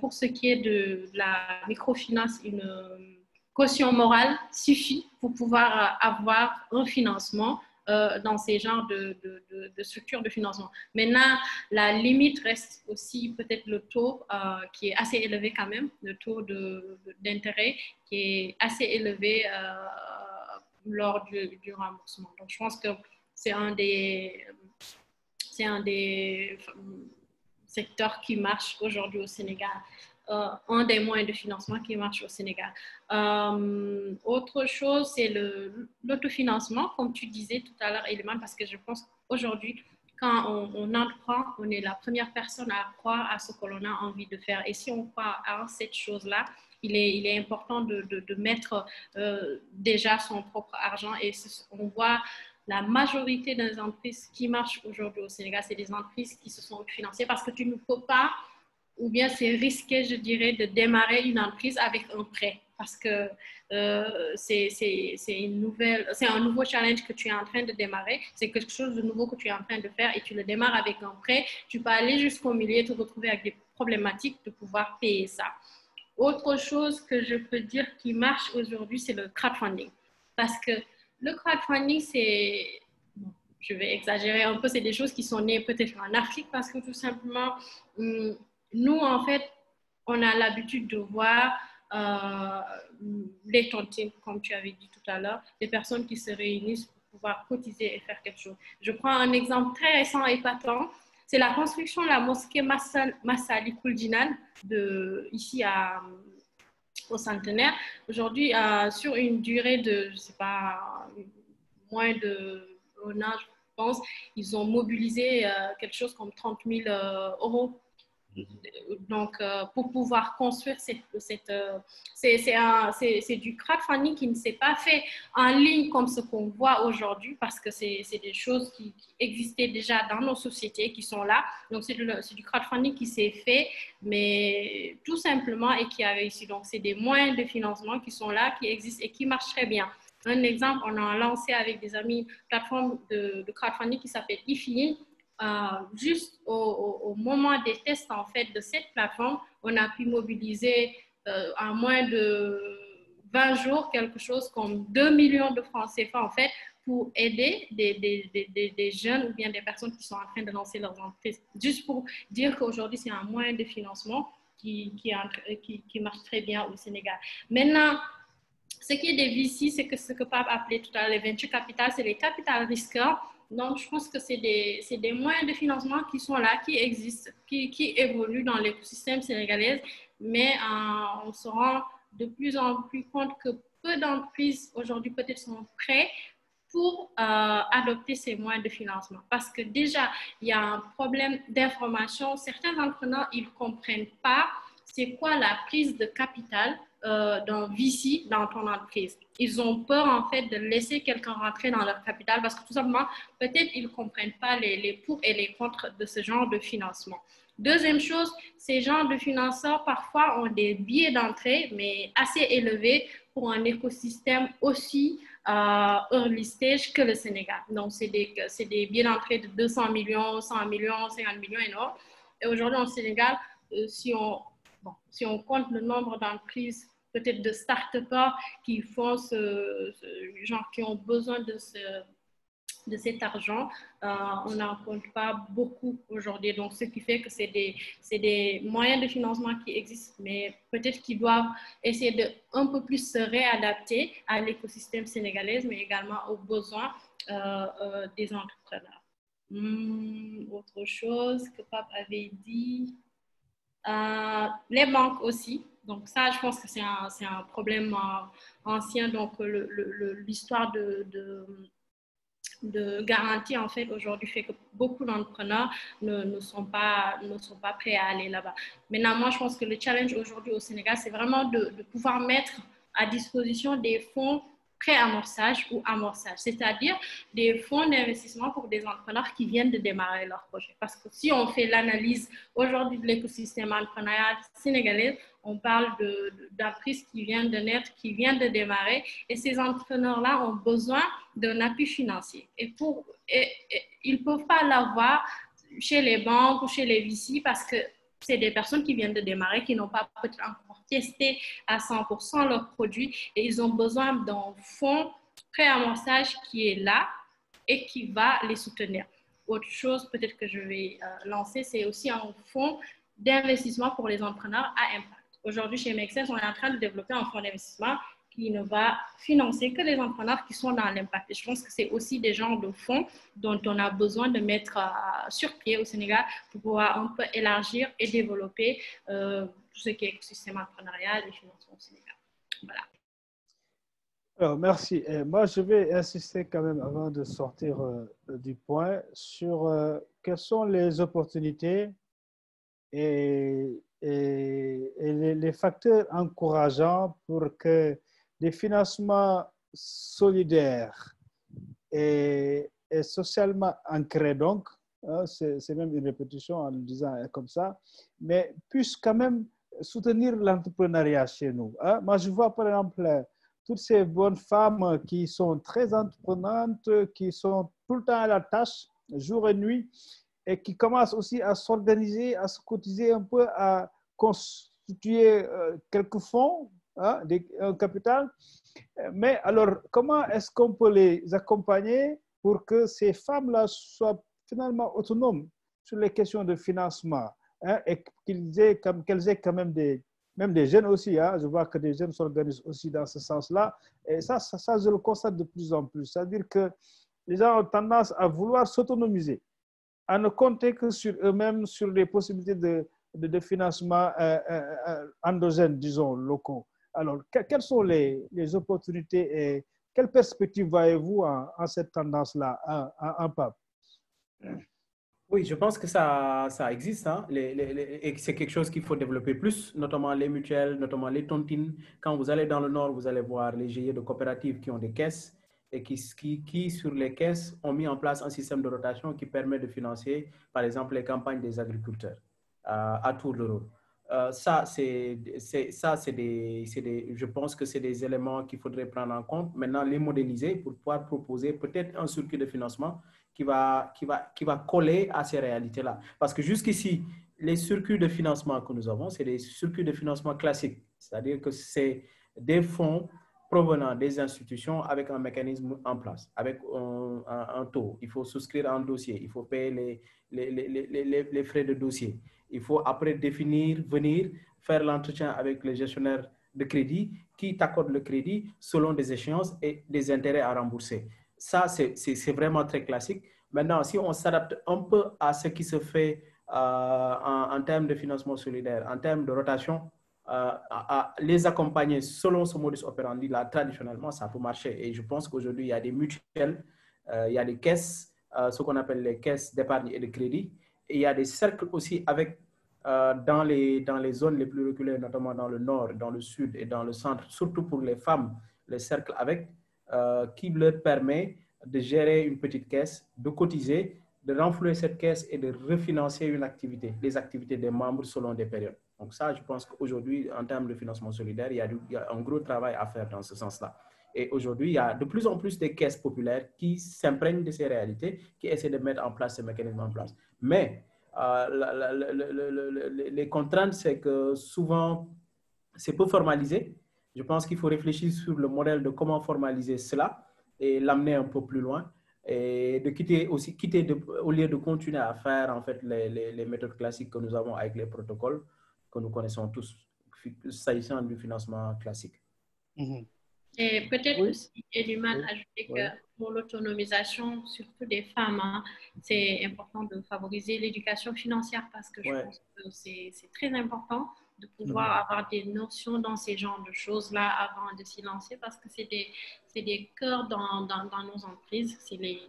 pour ce qui est de la microfinance, une caution morale suffit pour pouvoir avoir un financement dans ces genres de structures de financement. Maintenant, la limite reste aussi peut-être le taux qui est assez élevé quand même, le taux d'intérêt qui est assez élevé lors du remboursement. Donc, je pense que c'est un des secteurs qui marche aujourd'hui au Sénégal. Un des moyens de financement qui marche au Sénégal. Autre chose, c'est l'autofinancement, comme tu disais tout à l'heure, Eliman, parce que je pense qu'aujourd'hui, quand on entreprend, on est la première personne à croire à ce que l'on a envie de faire. Et si on croit à cette chose-là, il est important de mettre déjà son propre argent. Et on voit la majorité des entreprises qui marchent aujourd'hui au Sénégal, c'est des entreprises qui se sont financées parce que tu ne peux pas, ou bien c'est risqué, je dirais, de démarrer une entreprise avec un prêt parce que c'est un nouveau challenge que tu es en train de démarrer, c'est quelque chose de nouveau que tu es en train de faire et tu le démarres avec un prêt, tu peux aller jusqu'au milieu et te retrouver avec des problématiques de pouvoir payer ça. Autre chose que je peux dire qui marche aujourd'hui, c'est le crowdfunding. Parce que le crowdfunding, je vais exagérer un peu, c'est des choses qui sont nées peut-être en Afrique parce que tout simplement, nous, en fait, on a l'habitude de voir les tontines, comme tu avais dit tout à l'heure, des personnes qui se réunissent pour pouvoir cotiser et faire quelque chose. Je prends un exemple très récent et épatant, c'est la construction de la mosquée Massalikul Jinan ici au Centenaire. Aujourd'hui, sur une durée de, je ne sais pas, moins d'un an, je pense, ils ont mobilisé quelque chose comme 30 000 euros. Donc, pour pouvoir construire c'est du crowdfunding qui ne s'est pas fait en ligne comme ce qu'on voit aujourd'hui parce que c'est des choses qui existaient déjà dans nos sociétés, qui sont là. Donc, c'est du crowdfunding qui s'est fait, mais tout simplement et qui a réussi. Donc, c'est des moyens de financement qui sont là, qui existent et qui marchent très bien. Un exemple, on a lancé avec des amis une plateforme de crowdfunding qui s'appelle Ifi. Juste au moment des tests en fait de cette plateforme, on a pu mobiliser en moins de 20 jours quelque chose comme 2 millions de francs CFA en fait pour aider des jeunes ou bien des personnes qui sont en train de lancer leurs entreprises. Juste pour dire qu'aujourd'hui c'est un moyen de financement qui marche très bien au Sénégal. Maintenant, ce qui est des VC, c'est que ce que Pape appelait tout à l'heure les venture capital, c'est les capital risqueurs. Donc, je pense que c'est des moyens de financement qui sont là, qui existent, qui évoluent dans l'écosystème sénégalais, mais on se rend de plus en plus compte que peu d'entreprises aujourd'hui peut-être sont prêtes pour adopter ces moyens de financement. Parce que déjà, il y a un problème d'information. Certains entrepreneurs, ils ne comprennent pas c'est quoi la prise de capital d'un VC dans ton entreprise. Ils ont peur en fait de laisser quelqu'un rentrer dans leur capital parce que tout simplement, peut-être ils ne comprennent pas les pour et les contre de ce genre de financement. Deuxième chose, ces genres de financeurs parfois ont des billets d'entrée, mais assez élevés pour un écosystème aussi early stage que le Sénégal. Donc, c'est des billets d'entrée de 200 millions, 100 millions, 50 millions et non. Et aujourd'hui, au Sénégal, si on compte le nombre d'entreprises, peut-être de start-upers qui font qui ont besoin de cet argent, on n'en compte pas beaucoup aujourd'hui. Donc, ce qui fait que c'est des moyens de financement qui existent, mais peut-être qu'ils doivent essayer de un peu plus se réadapter à l'écosystème sénégalais, mais également aux besoins des entrepreneurs. Autre chose que Pape avait dit, les banques aussi. Donc ça, je pense que c'est un problème ancien. Donc l'histoire de garantie, en fait, aujourd'hui fait que beaucoup d'entrepreneurs ne sont pas prêts à aller là-bas. Maintenant, moi, je pense que le challenge aujourd'hui au Sénégal, c'est vraiment de pouvoir mettre à disposition des fonds pré-amorçage ou amorçage, c'est-à-dire des fonds d'investissement pour des entrepreneurs qui viennent de démarrer leur projet. Parce que si on fait l'analyse aujourd'hui de l'écosystème entrepreneurial sénégalais, on parle d'un prise qui vient de naître, qui vient de démarrer, et ces entrepreneurs-là ont besoin d'un appui financier. Et ils ne peuvent pas l'avoir chez les banques ou chez les VC parce que c'est des personnes qui viennent de démarrer, qui n'ont pas peut-être encore testé à 100% leurs produits et ils ont besoin d'un fonds pré-amorçage qui est là et qui va les soutenir. Autre chose peut-être que je vais lancer, c'est aussi un fonds d'investissement pour les entrepreneurs à impact. Aujourd'hui, chez Make Sense, on est en train de développer un fonds d'investissement qui ne va financer que les entrepreneurs qui sont dans l'impact. Et je pense que c'est aussi des genres de fonds dont on a besoin de mettre sur pied au Sénégal pour pouvoir un peu élargir et développer tout ce qui est écosystème entrepreneurial et financement au Sénégal. Voilà. Alors, merci. Moi, je vais insister quand même avant de sortir du point sur quelles sont les opportunités et les facteurs encourageants pour que des financements solidaires et socialement ancrés, donc, c'est même une répétition en le disant comme ça, mais puissent quand même soutenir l'entrepreneuriat chez nous. Moi, je vois par exemple toutes ces bonnes femmes qui sont très entreprenantes, qui sont tout le temps à la tâche, jour et nuit, et qui commencent aussi à s'organiser, à se cotiser un peu, à constituer quelques fonds, un capital. Mais alors, comment est-ce qu'on peut les accompagner pour que ces femmes-là soient finalement autonomes sur les questions de financement, et qu'elles aient quand même des jeunes aussi, je vois que des jeunes s'organisent aussi dans ce sens-là. Et ça, je le constate de plus en plus. C'est-à-dire que les gens ont tendance à vouloir s'autonomiser, à ne compter que sur eux-mêmes, sur les possibilités de financement endogènes, disons, locaux. Alors, quelles sont les opportunités et quelles perspectives voyez-vous en cette tendance-là, en Pape? Oui, je pense que ça existe, et c'est quelque chose qu'il faut développer plus, notamment les mutuelles, notamment les tontines. Quand vous allez dans le Nord, vous allez voir les GIE de coopératives qui ont des caisses et qui, sur les caisses, ont mis en place un système de rotation qui permet de financer, par exemple, les campagnes des agriculteurs à tour de rôle. Je pense que c'est des éléments qu'il faudrait prendre en compte. Maintenant, les modéliser pour pouvoir proposer peut-être un circuit de financement qui va coller à ces réalités-là. Parce que jusqu'ici, les circuits de financement que nous avons, c'est des circuits de financement classiques. C'est-à-dire que c'est des fonds provenant des institutions avec un mécanisme en place, avec un taux. Il faut souscrire un dossier, il faut payer les frais de dossier. Il faut après venir faire l'entretien avec les gestionnaires de crédit qui t'accordent le crédit selon des échéances et des intérêts à rembourser. Ça, c'est vraiment très classique. Maintenant, si on s'adapte un peu à ce qui se fait en termes de financement solidaire, en termes de rotation, à les accompagner selon ce modus operandi-là, traditionnellement, ça peut marcher. Et je pense qu'aujourd'hui, il y a des mutuelles, il y a des caisses, ce qu'on appelle les caisses d'épargne et de crédit. Et il y a des cercles aussi dans les zones les plus reculées, notamment dans le nord, dans le sud et dans le centre, surtout pour les femmes, les cercles qui leur permet de gérer une petite caisse, de cotiser, de renflouer cette caisse et de refinancer les activités des membres selon des périodes. Donc ça, je pense qu'aujourd'hui, en termes de financement solidaire, il y a un gros travail à faire dans ce sens-là. Et aujourd'hui, il y a de plus en plus de caisses populaires qui s'imprègnent de ces réalités, qui essaient de mettre en place ces mécanismes en place. Mais les contraintes, c'est que souvent, c'est peu formalisé. Je pense qu'il faut réfléchir sur le modèle de comment formaliser cela et l'amener un peu plus loin. Et de quitter au lieu de continuer à faire en fait les méthodes classiques que nous avons avec les protocoles que nous connaissons tous, s'agissant du financement classique. Et peut-être aussi, Eliman, ajouter que pour l'autonomisation, surtout des femmes, c'est important de favoriser l'éducation financière parce que je pense que c'est très important de pouvoir avoir des notions dans ces genres de choses-là avant de s'y lancer parce que c'est des cœurs dans nos entreprises, c'est les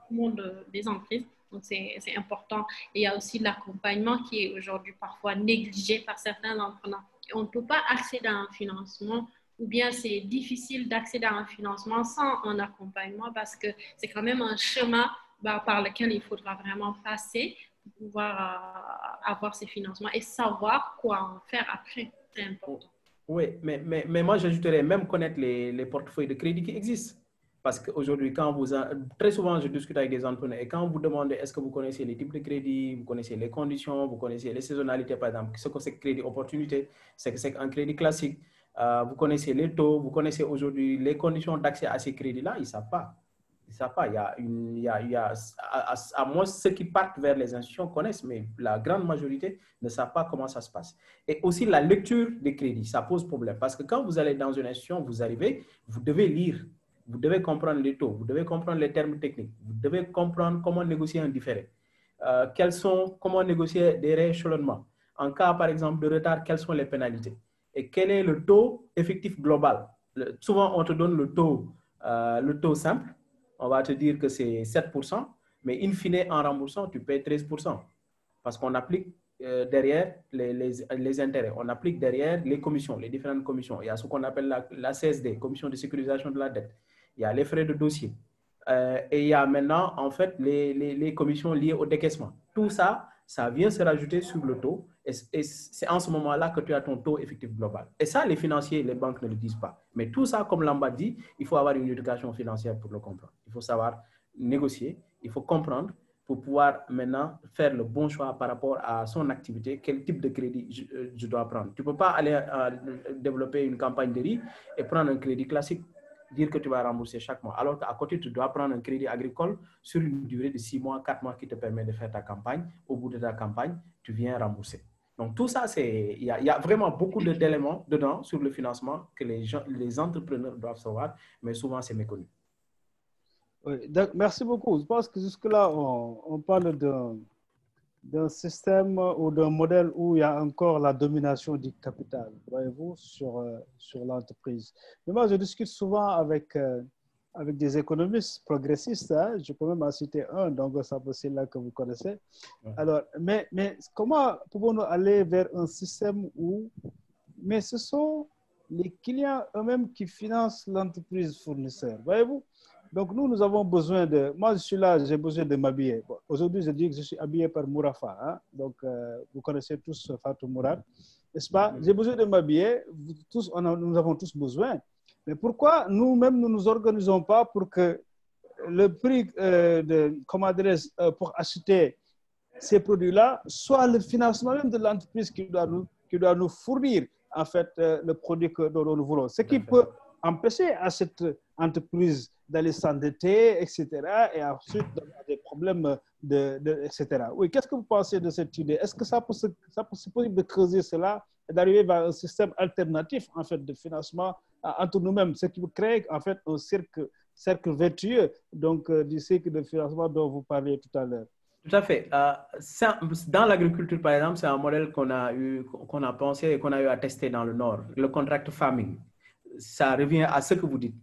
poumons des entreprises. Donc, c'est important. Et il y a aussi l'accompagnement qui est aujourd'hui parfois négligé par certains entrepreneurs. Et on ne peut pas accéder à un financement ou bien c'est difficile d'accéder à un financement sans un accompagnement parce que c'est quand même un chemin par lequel il faudra vraiment passer pour pouvoir avoir ces financements et savoir quoi en faire après. C'est important. Oui, mais moi, j'ajouterais même connaître les portefeuilles de crédit qui existent. Parce qu'aujourd'hui, très souvent, je discute avec des entrepreneurs et quand vous demandez est-ce que vous connaissez les types de crédit, vous connaissez les conditions, vous connaissez les saisonnalités, par exemple, ce que c'est crédit opportunité, c'est un crédit classique, vous connaissez les taux, vous connaissez aujourd'hui les conditions d'accès à ces crédits-là, ils ne savent pas. Ils ne savent pas. À moins ceux qui partent vers les institutions connaissent, mais la grande majorité ne savent pas comment ça se passe. Et aussi la lecture des crédits, ça pose problème. Parce que quand vous allez dans une institution, vous arrivez, vous devez lire, vous devez comprendre les taux, vous devez comprendre les termes techniques, vous devez comprendre comment négocier un différé, comment négocier des rééchelonnements. En cas, par exemple, de retard, quelles sont les pénalités? Et quel est le taux effectif global? Souvent, on te donne le taux simple. On va te dire que c'est 7%, mais in fine, en remboursant, tu payes 13%. Parce qu'on applique derrière les intérêts. On applique derrière les commissions, les différentes commissions. Il y a ce qu'on appelle la CSD, Commission de sécurisation de la dette. Il y a les frais de dossier. Et il y a maintenant, en fait, les commissions liées au décaissement. Tout ça, ça vient se rajouter sur le taux. Et c'est en ce moment-là que tu as ton taux effectif global. Et ça, les financiers, les banques ne le disent pas. Mais tout ça, comme Lamba dit, il faut avoir une éducation financière pour le comprendre. Il faut savoir négocier, il faut comprendre pour pouvoir maintenant faire le bon choix par rapport à son activité, quel type de crédit je dois prendre. Tu ne peux pas aller développer une campagne de riz et prendre un crédit classique, dire que tu vas rembourser chaque mois. Alors qu'à côté, tu dois prendre un crédit agricole sur une durée de 6 mois, 4 mois qui te permet de faire ta campagne. Au bout de ta campagne, tu viens rembourser. Donc tout ça, il y a vraiment beaucoup d'éléments dedans sur le financement que les entrepreneurs doivent savoir, mais souvent c'est méconnu. Oui, merci beaucoup. Je pense que jusque-là, on parle d'un système ou d'un modèle où il y a encore la domination du capital, voyez-vous, sur l'entreprise. Mais moi, je discute souvent avec des économistes progressistes. Hein, je peux même en citer un, donc c'est là que vous connaissez. Alors, mais comment pouvons-nous aller vers un système où, mais ce sont les clients eux-mêmes qui financent l'entreprise fournisseur, voyez-vous? Donc, nous avons besoin de... Moi, je suis là, j'ai besoin de m'habiller. Bon, aujourd'hui, je dis que je suis habillé par Mourafa. Hein? Donc, vous connaissez tous Fatou Mourad, n'est-ce pas? J'ai besoin de m'habiller. Nous avons tous besoin. Mais pourquoi nous-mêmes, nous ne nous organisons pas pour que le prix pour acheter ces produits-là soit le financement même de l'entreprise qui doit nous fournir, en fait, le produit dont nous voulons. Ce qui peut empêcher à cette entreprise d'aller s'endetter, etc. Et ensuite d'avoir des problèmes, etc. Oui, qu'est-ce que vous pensez de cette idée? Est-ce que c'est possible de creuser cela et d'arriver vers un système alternatif, en fait, de financement entre nous-mêmes, ce qui crée, en fait, un cercle vertueux, donc, du cycle de financement dont vous parliez tout à l'heure? Tout à fait. Dans l'agriculture, par exemple, c'est un modèle qu'on a pensé et qu'on a eu à tester dans le Nord, le contract farming. Ça revient à ce que vous dites.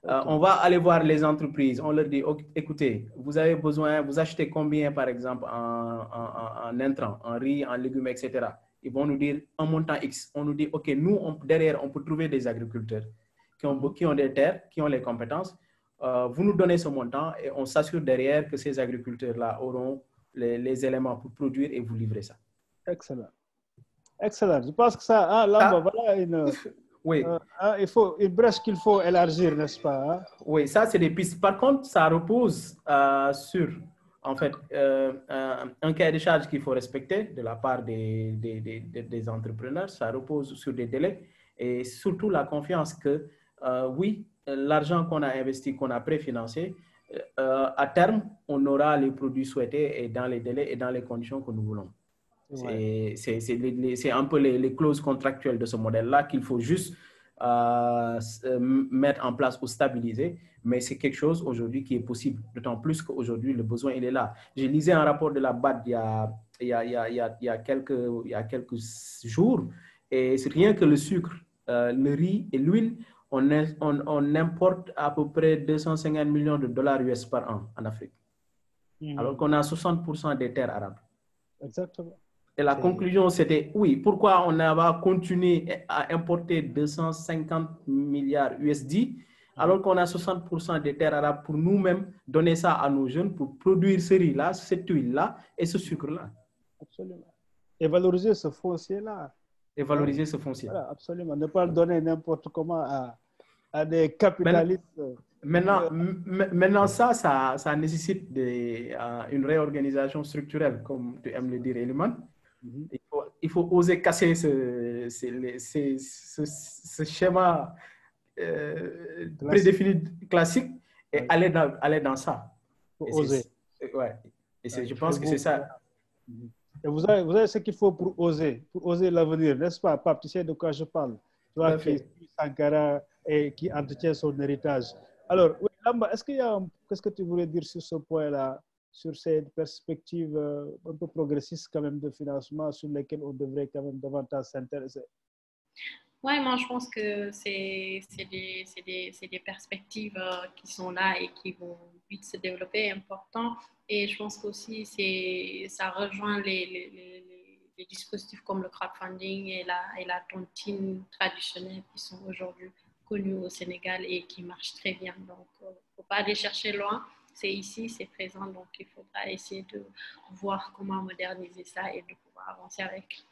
On va aller voir les entreprises, on leur dit, écoutez, vous avez besoin, vous achetez combien, par exemple, en intrants, en riz, en légumes, etc. Ils vont nous dire un montant X. On nous dit, OK, nous, derrière, on peut trouver des agriculteurs qui ont des terres, qui ont les compétences. Vous nous donnez ce montant et on s'assure derrière que ces agriculteurs-là auront les éléments pour produire et vous livrer ça. Excellent. Excellent. Je pense que ça, là, voilà oui. Il faut une brèche qu'il faut élargir, n'est-ce pas? Hein? Oui, ça, c'est des pistes. Par contre, ça repose sur, en fait, un cahier de charge qu'il faut respecter de la part des entrepreneurs. Ça repose sur des délais et surtout la confiance que, oui, l'argent qu'on a investi, qu'on a préfinancé, à terme, on aura les produits souhaités et dans les délais et dans les conditions que nous voulons. Ouais. C'est un peu les clauses contractuelles de ce modèle-là qu'il faut juste mettre en place ou stabiliser, mais c'est quelque chose aujourd'hui qui est possible, d'autant plus qu'aujourd'hui le besoin il est là. J'ai lisé un rapport de la BAD il y a quelques jours et c'est rien que le sucre, le riz et l'huile, on importe à peu près 250 millions de dollars US par an en Afrique, alors qu'on a 60% des terres arabes. Exactement. Et la conclusion, c'était oui, pourquoi on va continuer à importer 250 milliards USD alors qu'on a 60% des terres arabes pour nous-mêmes, donner ça à nos jeunes pour produire ce riz-là, cette huile-là et ce sucre-là. Absolument. Et valoriser ce foncier-là. Et valoriser ce foncier. Voilà, absolument. Ne pas le donner n'importe comment à des capitalistes. Maintenant ça nécessite une réorganisation structurelle, comme tu aimes le dire, Eliman. Il faut oser casser ce schéma prédéfini classique et aller dans ça. Il faut oser. Ouais. Et je pense que c'est ça. Et vous avez ce qu'il faut pour oser l'avenir, n'est-ce pas, Pape? Tu sais de quoi je parle. Toi qui es Sankara et qui entretient son héritage. Alors, oui, Lamba, qu'est-ce que tu voulais dire sur ce point-là, sur cette perspective un peu progressiste quand même de financement sur lesquelles on devrait quand même davantage s'intéresser? Oui, moi je pense que c'est des perspectives qui sont là et qui vont vite se développer, important. Et je pense qu'aussi ça rejoint les dispositifs comme le crowdfunding et la tontine traditionnelle qui sont aujourd'hui connus au Sénégal et qui marchent très bien. Donc, il ne faut pas aller chercher loin. C'est ici, c'est présent. Donc, il faudra essayer de voir comment moderniser ça et de pouvoir avancer avec.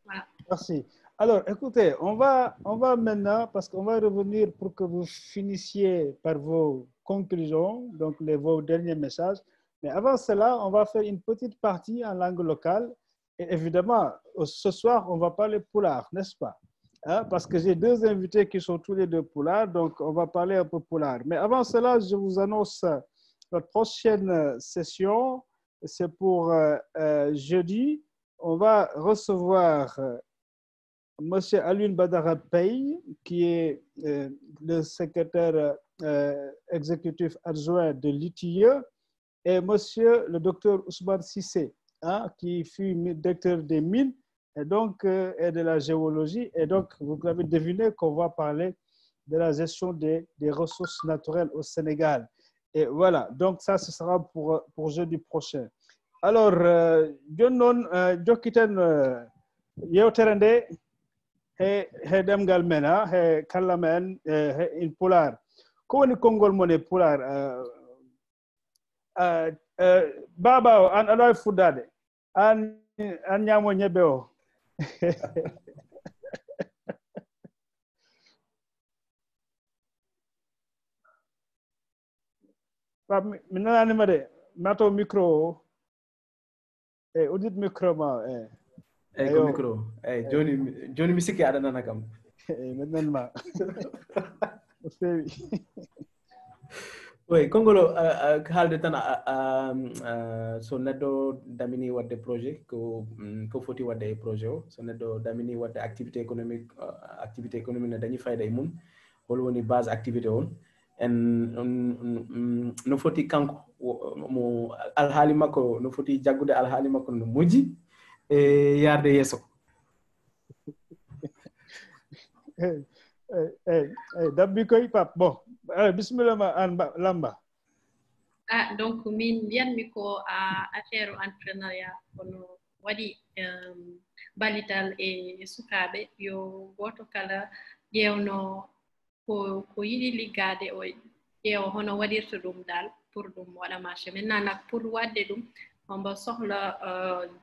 Voilà. Merci. Alors, écoutez, on va maintenant, parce qu'on va revenir pour que vous finissiez par vos conclusions, donc vos derniers messages. Mais avant cela, on va faire une petite partie en langue locale. Et évidemment, ce soir, on va parler Pulaar, n'est-ce pas? Parce que j'ai deux invités qui sont tous les deux Pulaar, donc on va parler un peu Pulaar. Mais avant cela, je vous annonce notre prochaine session. C'est pour jeudi. On va recevoir Monsieur Alioune Badara Pey, qui est le secrétaire exécutif adjoint de l'ITIE, et Monsieur le docteur Ousmane Sissé, qui fut directeur des mines et donc et de la géologie. Et donc, vous avez deviné qu'on va parler de la gestion des ressources naturelles au Sénégal. Et voilà, donc ça, ce sera pour jeudi prochain. Alors, jonnon jokkiten yewtere nde he ɗemgal men he kalla men he in Pulaar ko woni konngol mon e Pulaar baba o an aɗa wawi fuddade an ñaamo ñebbe o mi nananima de mato micro o udit micro ma ko micro joni mi sikki aɗa nana kam mi nanma o feewi oui konngolo haalde tan so neɗɗo damini wadde projet ko foti wadde e projet o so neɗɗo damini wadde activité économique ne dañi fayda e mum hol woni base activité on en no foti kanko mo alhaali makko no foti jaggude alhaali makko no moƴƴi e yarde yeeso dabbi koy Pape bon bismillah ma an Lamba. Donc min mbiyatmi ko affaire entrepreneuriat kono waɗi balital e sukaɓe yo goto kala ƴewno ko yiɗi liggade o ƴeewa hono waɗirta ɗum dal pour ɗum waɗa marché maintenant nak pour wadde ɗum ombo sohla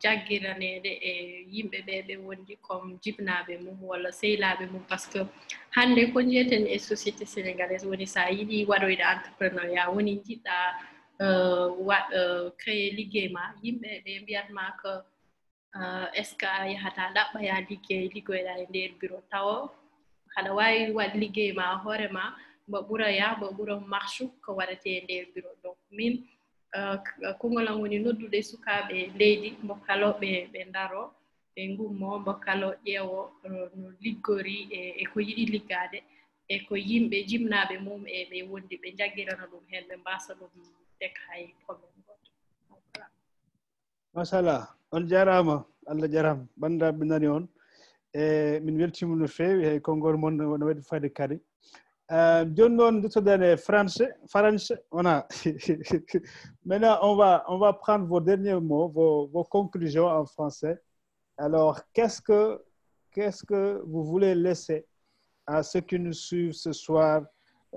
jaggiranede e yimɓe ɓe wondi comme jibnaɓe mum walla sehilaɓe mum par ce que hande ko jeyeten e société sénégalaise woni sa yiɗi waɗoyde entrepreneuriat woni jiɗɗa créé liggéey ma yimɓe ɓe mbiyatma que est ce que a yahata ɗaɓɓaya liggoyɗa e nder bureau tawa haɗa wawi waɗ liggéey ma hoorema mbo ɓuraya mbo ɓura marche ko waɗate e nder bureau donc min kongolam woni noddude sukaɓe leydi mbo kalo ɓe daro ɓe gummo mbo kalo ƴeewo no liggori e ko yiɗi liggade e ko yimɓe jimnaɓe mum e ɓe wondi ɓe jaggirana ɗum hen ɓe mbasa ɗum tek hay probléme goto machallah on jarama Allah jarama bandiraɓe nani on e min weltima no fewi e konngol mon no waɗi fayde kadi joni noon duttoɗen français voilà. Maintenant on va prendre vos derniers mots, vos conclusions en français Alors, qu'est-ce que vous voulez laisser à ceux qui nous suivent ce soir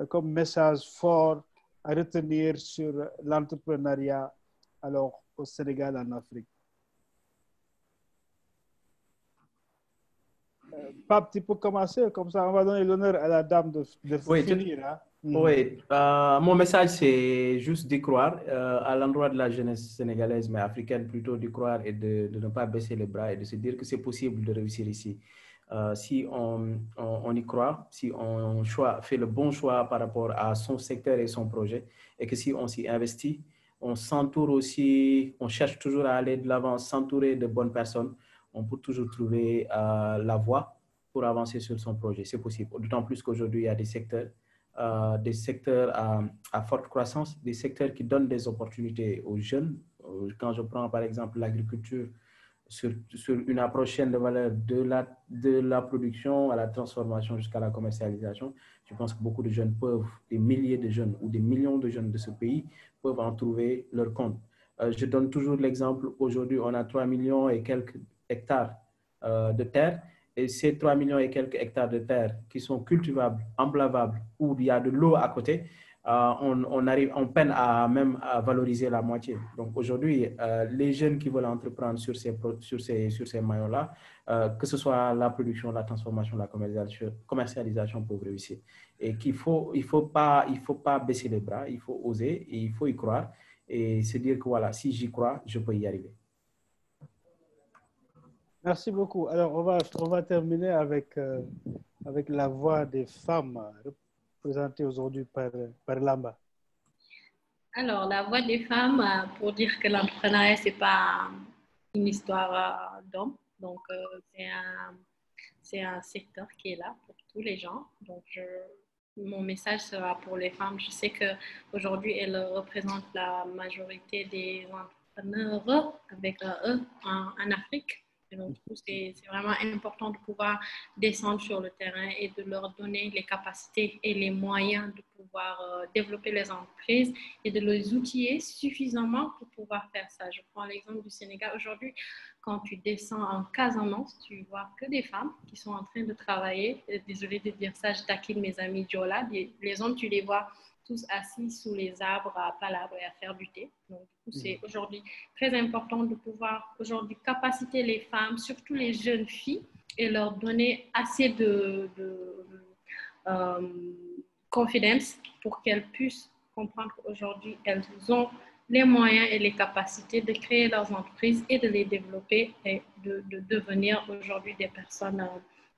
comme message fort à retenir sur l'entrepreneuriat alors au Sénégal, en Afrique? Pape, tu peux commencer, comme ça on va donner l'honneur à la dame de finir. Hein? Oui, mon message c'est juste d'y croire à l'endroit de la jeunesse sénégalaise, mais africaine plutôt, d'y croire et de ne pas baisser les bras et de se dire que c'est possible de réussir ici. Si on y croit, si on fait le bon choix par rapport à son secteur et son projet, et que si on s'y investit, on s'entoure aussi, on cherche toujours à aller de l'avant, s'entourer de bonnes personnes, on peut toujours trouver la voie pour avancer sur son projet. C'est possible, d'autant plus qu'aujourd'hui, il y a des secteurs à forte croissance, des secteurs qui donnent des opportunités aux jeunes. Quand je prends par exemple l'agriculture, sur une approche chaîne de valeur de la production à la transformation jusqu'à la commercialisation, je pense que beaucoup de jeunes peuvent, des milliers de jeunes ou des millions de jeunes de ce pays peuvent en trouver leur compte. Je donne toujours l'exemple, aujourd'hui on a 3 millions et quelques hectares de terre. Et ces 3 millions et quelques hectares de terre qui sont cultivables, emblavables, où il y a de l'eau à côté, on peine à même à valoriser la moitié. Donc aujourd'hui, les jeunes qui veulent entreprendre sur ces maillons-là, que ce soit la production, la transformation, la commercialisation peuvent réussir. Et il faut pas baisser les bras, il faut oser et il faut y croire et se dire que voilà, si j'y crois, je peux y arriver. Merci beaucoup. Alors, on va terminer avec la voix des femmes représentée aujourd'hui par Lamba. Alors, la voix des femmes, pour dire que l'entrepreneuriat, ce n'est pas une histoire d'hommes. Donc, c'est un secteur qui est là pour tous les gens. Donc, mon message sera pour les femmes. Je sais qu'aujourd'hui, elles représentent la majorité des entrepreneurs avec un E en Afrique. Et donc, c'est vraiment important de pouvoir descendre sur le terrain et de leur donner les capacités et les moyens de pouvoir développer les entreprises et de les outiller suffisamment pour pouvoir faire ça. Je prends l'exemple du Sénégal. Aujourd'hui, quand tu descends en Casamance, tu vois que des femmes qui sont en train de travailler. Désolée de dire ça, je taquine mes amis Diola. Les hommes, tu les vois tous assis sous les arbres à palabrer et à faire du thé. Donc, du coup, c'est aujourd'hui très important de pouvoir aujourd'hui capaciter les femmes, surtout les jeunes filles, et leur donner assez de confidence pour qu'elles puissent comprendre qu'aujourd'hui, elles ont les moyens et les capacités de créer leurs entreprises et de les développer et de devenir aujourd'hui des personnes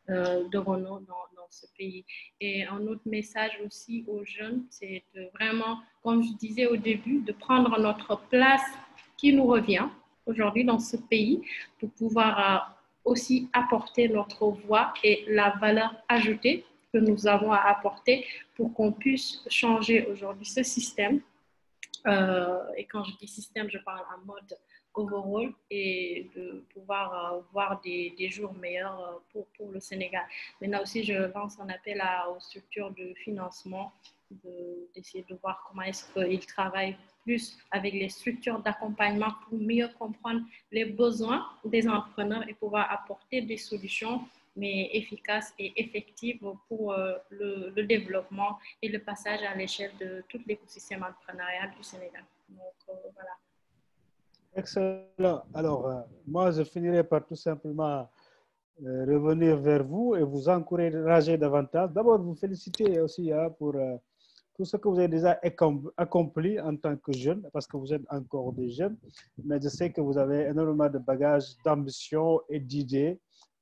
de renom dans ce pays. Et un autre message aussi aux jeunes, c'est de vraiment, comme je disais au début, de prendre notre place qui nous revient aujourd'hui dans ce pays pour pouvoir aussi apporter notre voix et la valeur ajoutée que nous avons à apporter pour qu'on puisse changer aujourd'hui ce système. Et quand je dis système, je parle en mode overall et de pouvoir voir des jours meilleurs pour le Sénégal. Maintenant aussi, je lance un appel aux structures de financement d'essayer de voir comment est-ce qu'ils travaillent plus avec les structures d'accompagnement pour mieux comprendre les besoins des entrepreneurs et pouvoir apporter des solutions mais efficaces et effectives pour le développement et le passage à l'échelle de tout l'écosystème entrepreneurial du Sénégal. Donc, voilà. Excellent. Alors, moi, je finirai par tout simplement revenir vers vous et vous encourager davantage. D'abord, vous féliciter aussi pour tout ce que vous avez déjà accompli en tant que jeune, parce que vous êtes encore des jeunes, mais je sais que vous avez énormément de bagages, d'ambition et d'idées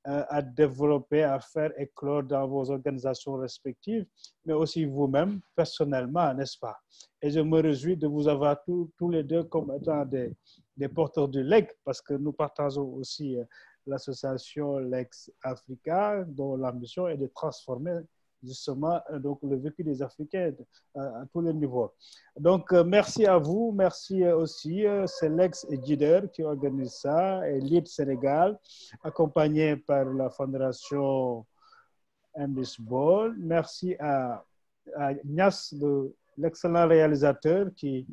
à développer, à faire éclore dans vos organisations respectives, mais aussi vous-même, personnellement, n'est-ce pas? Et je me réjouis de vous avoir tous les deux comme étant des porteurs du LEG, parce que nous partageons aussi l'association Lex Africa, dont l'ambition est de transformer justement donc, le vécu des Africains à tous les niveaux. Donc, merci à vous. Merci aussi. C'est Lex et Gider qui organisent ça, et Lead Sénégal, accompagné par la Fondation Ball. Merci à Nias, l'excellent réalisateur qui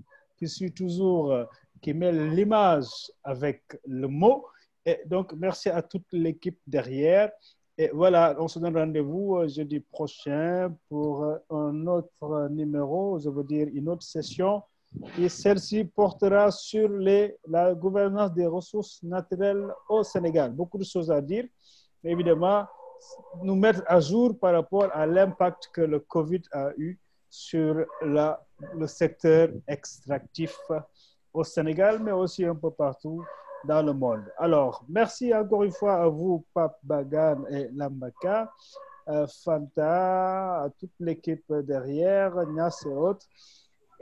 suit toujours, qui met l'image avec le mot Et donc, merci à toute l'équipe derrière. Et voilà, on se donne rendez-vous jeudi prochain pour un autre numéro, je veux dire une autre session. Et celle-ci portera sur la gouvernance des ressources naturelles au Sénégal. Beaucoup de choses à dire, mais évidemment, nous mettre à jour par rapport à l'impact que le Covid a eu sur le secteur extractif au Sénégal, mais aussi un peu partout dans le monde. Alors, merci encore une fois à vous, Pape Bagan et Lambaka, Fanta, à toute l'équipe derrière, Nias et autres.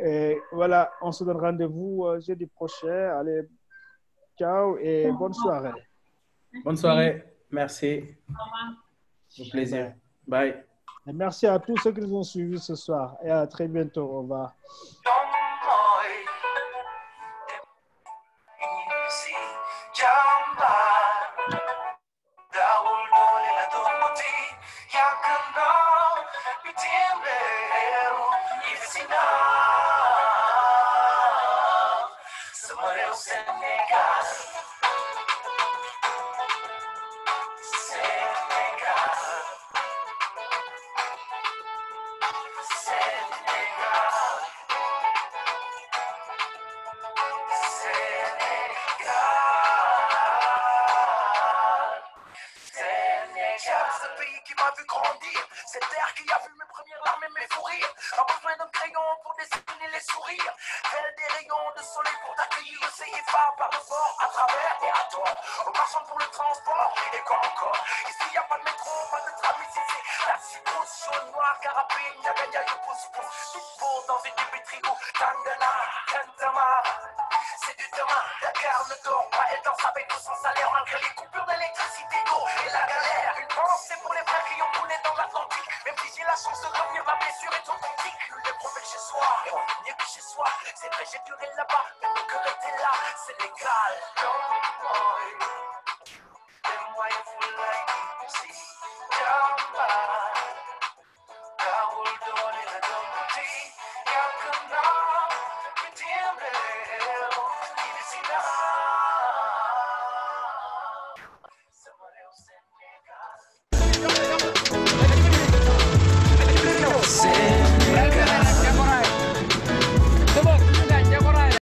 Et voilà, on se donne rendez-vous jeudi prochain. Allez, ciao et bonne soirée. Bonne soirée. Merci. Au revoir. Au plaisir. Bye. Et merci à tous ceux qui nous ont suivis ce soir. Et à très bientôt. Au revoir. Cette terre qui a vu mes premières larmes et mes fous rires a besoin d'un crayon pour dessiner les sourires. Tel des rayons de soleil pour t'accueillir le CFA par le fort à travers et à tort. En passant pour le transport et quoi encore. Ici y a pas de métro, pas de tram, ici c'est la citrousse, jaune, noir, carapé, gna yo pousse-pousse. Tout beau dans une démétrigo, Tangana, Kantama. C'est du demain, Dakar ne dort pas, elle danse avec ou sans salaire malgré les coupures d'électricité, d'eau et la galère. Une pensée pour les frères qui ont coulé dans l'Atlantique, même si j'ai la chance de revoir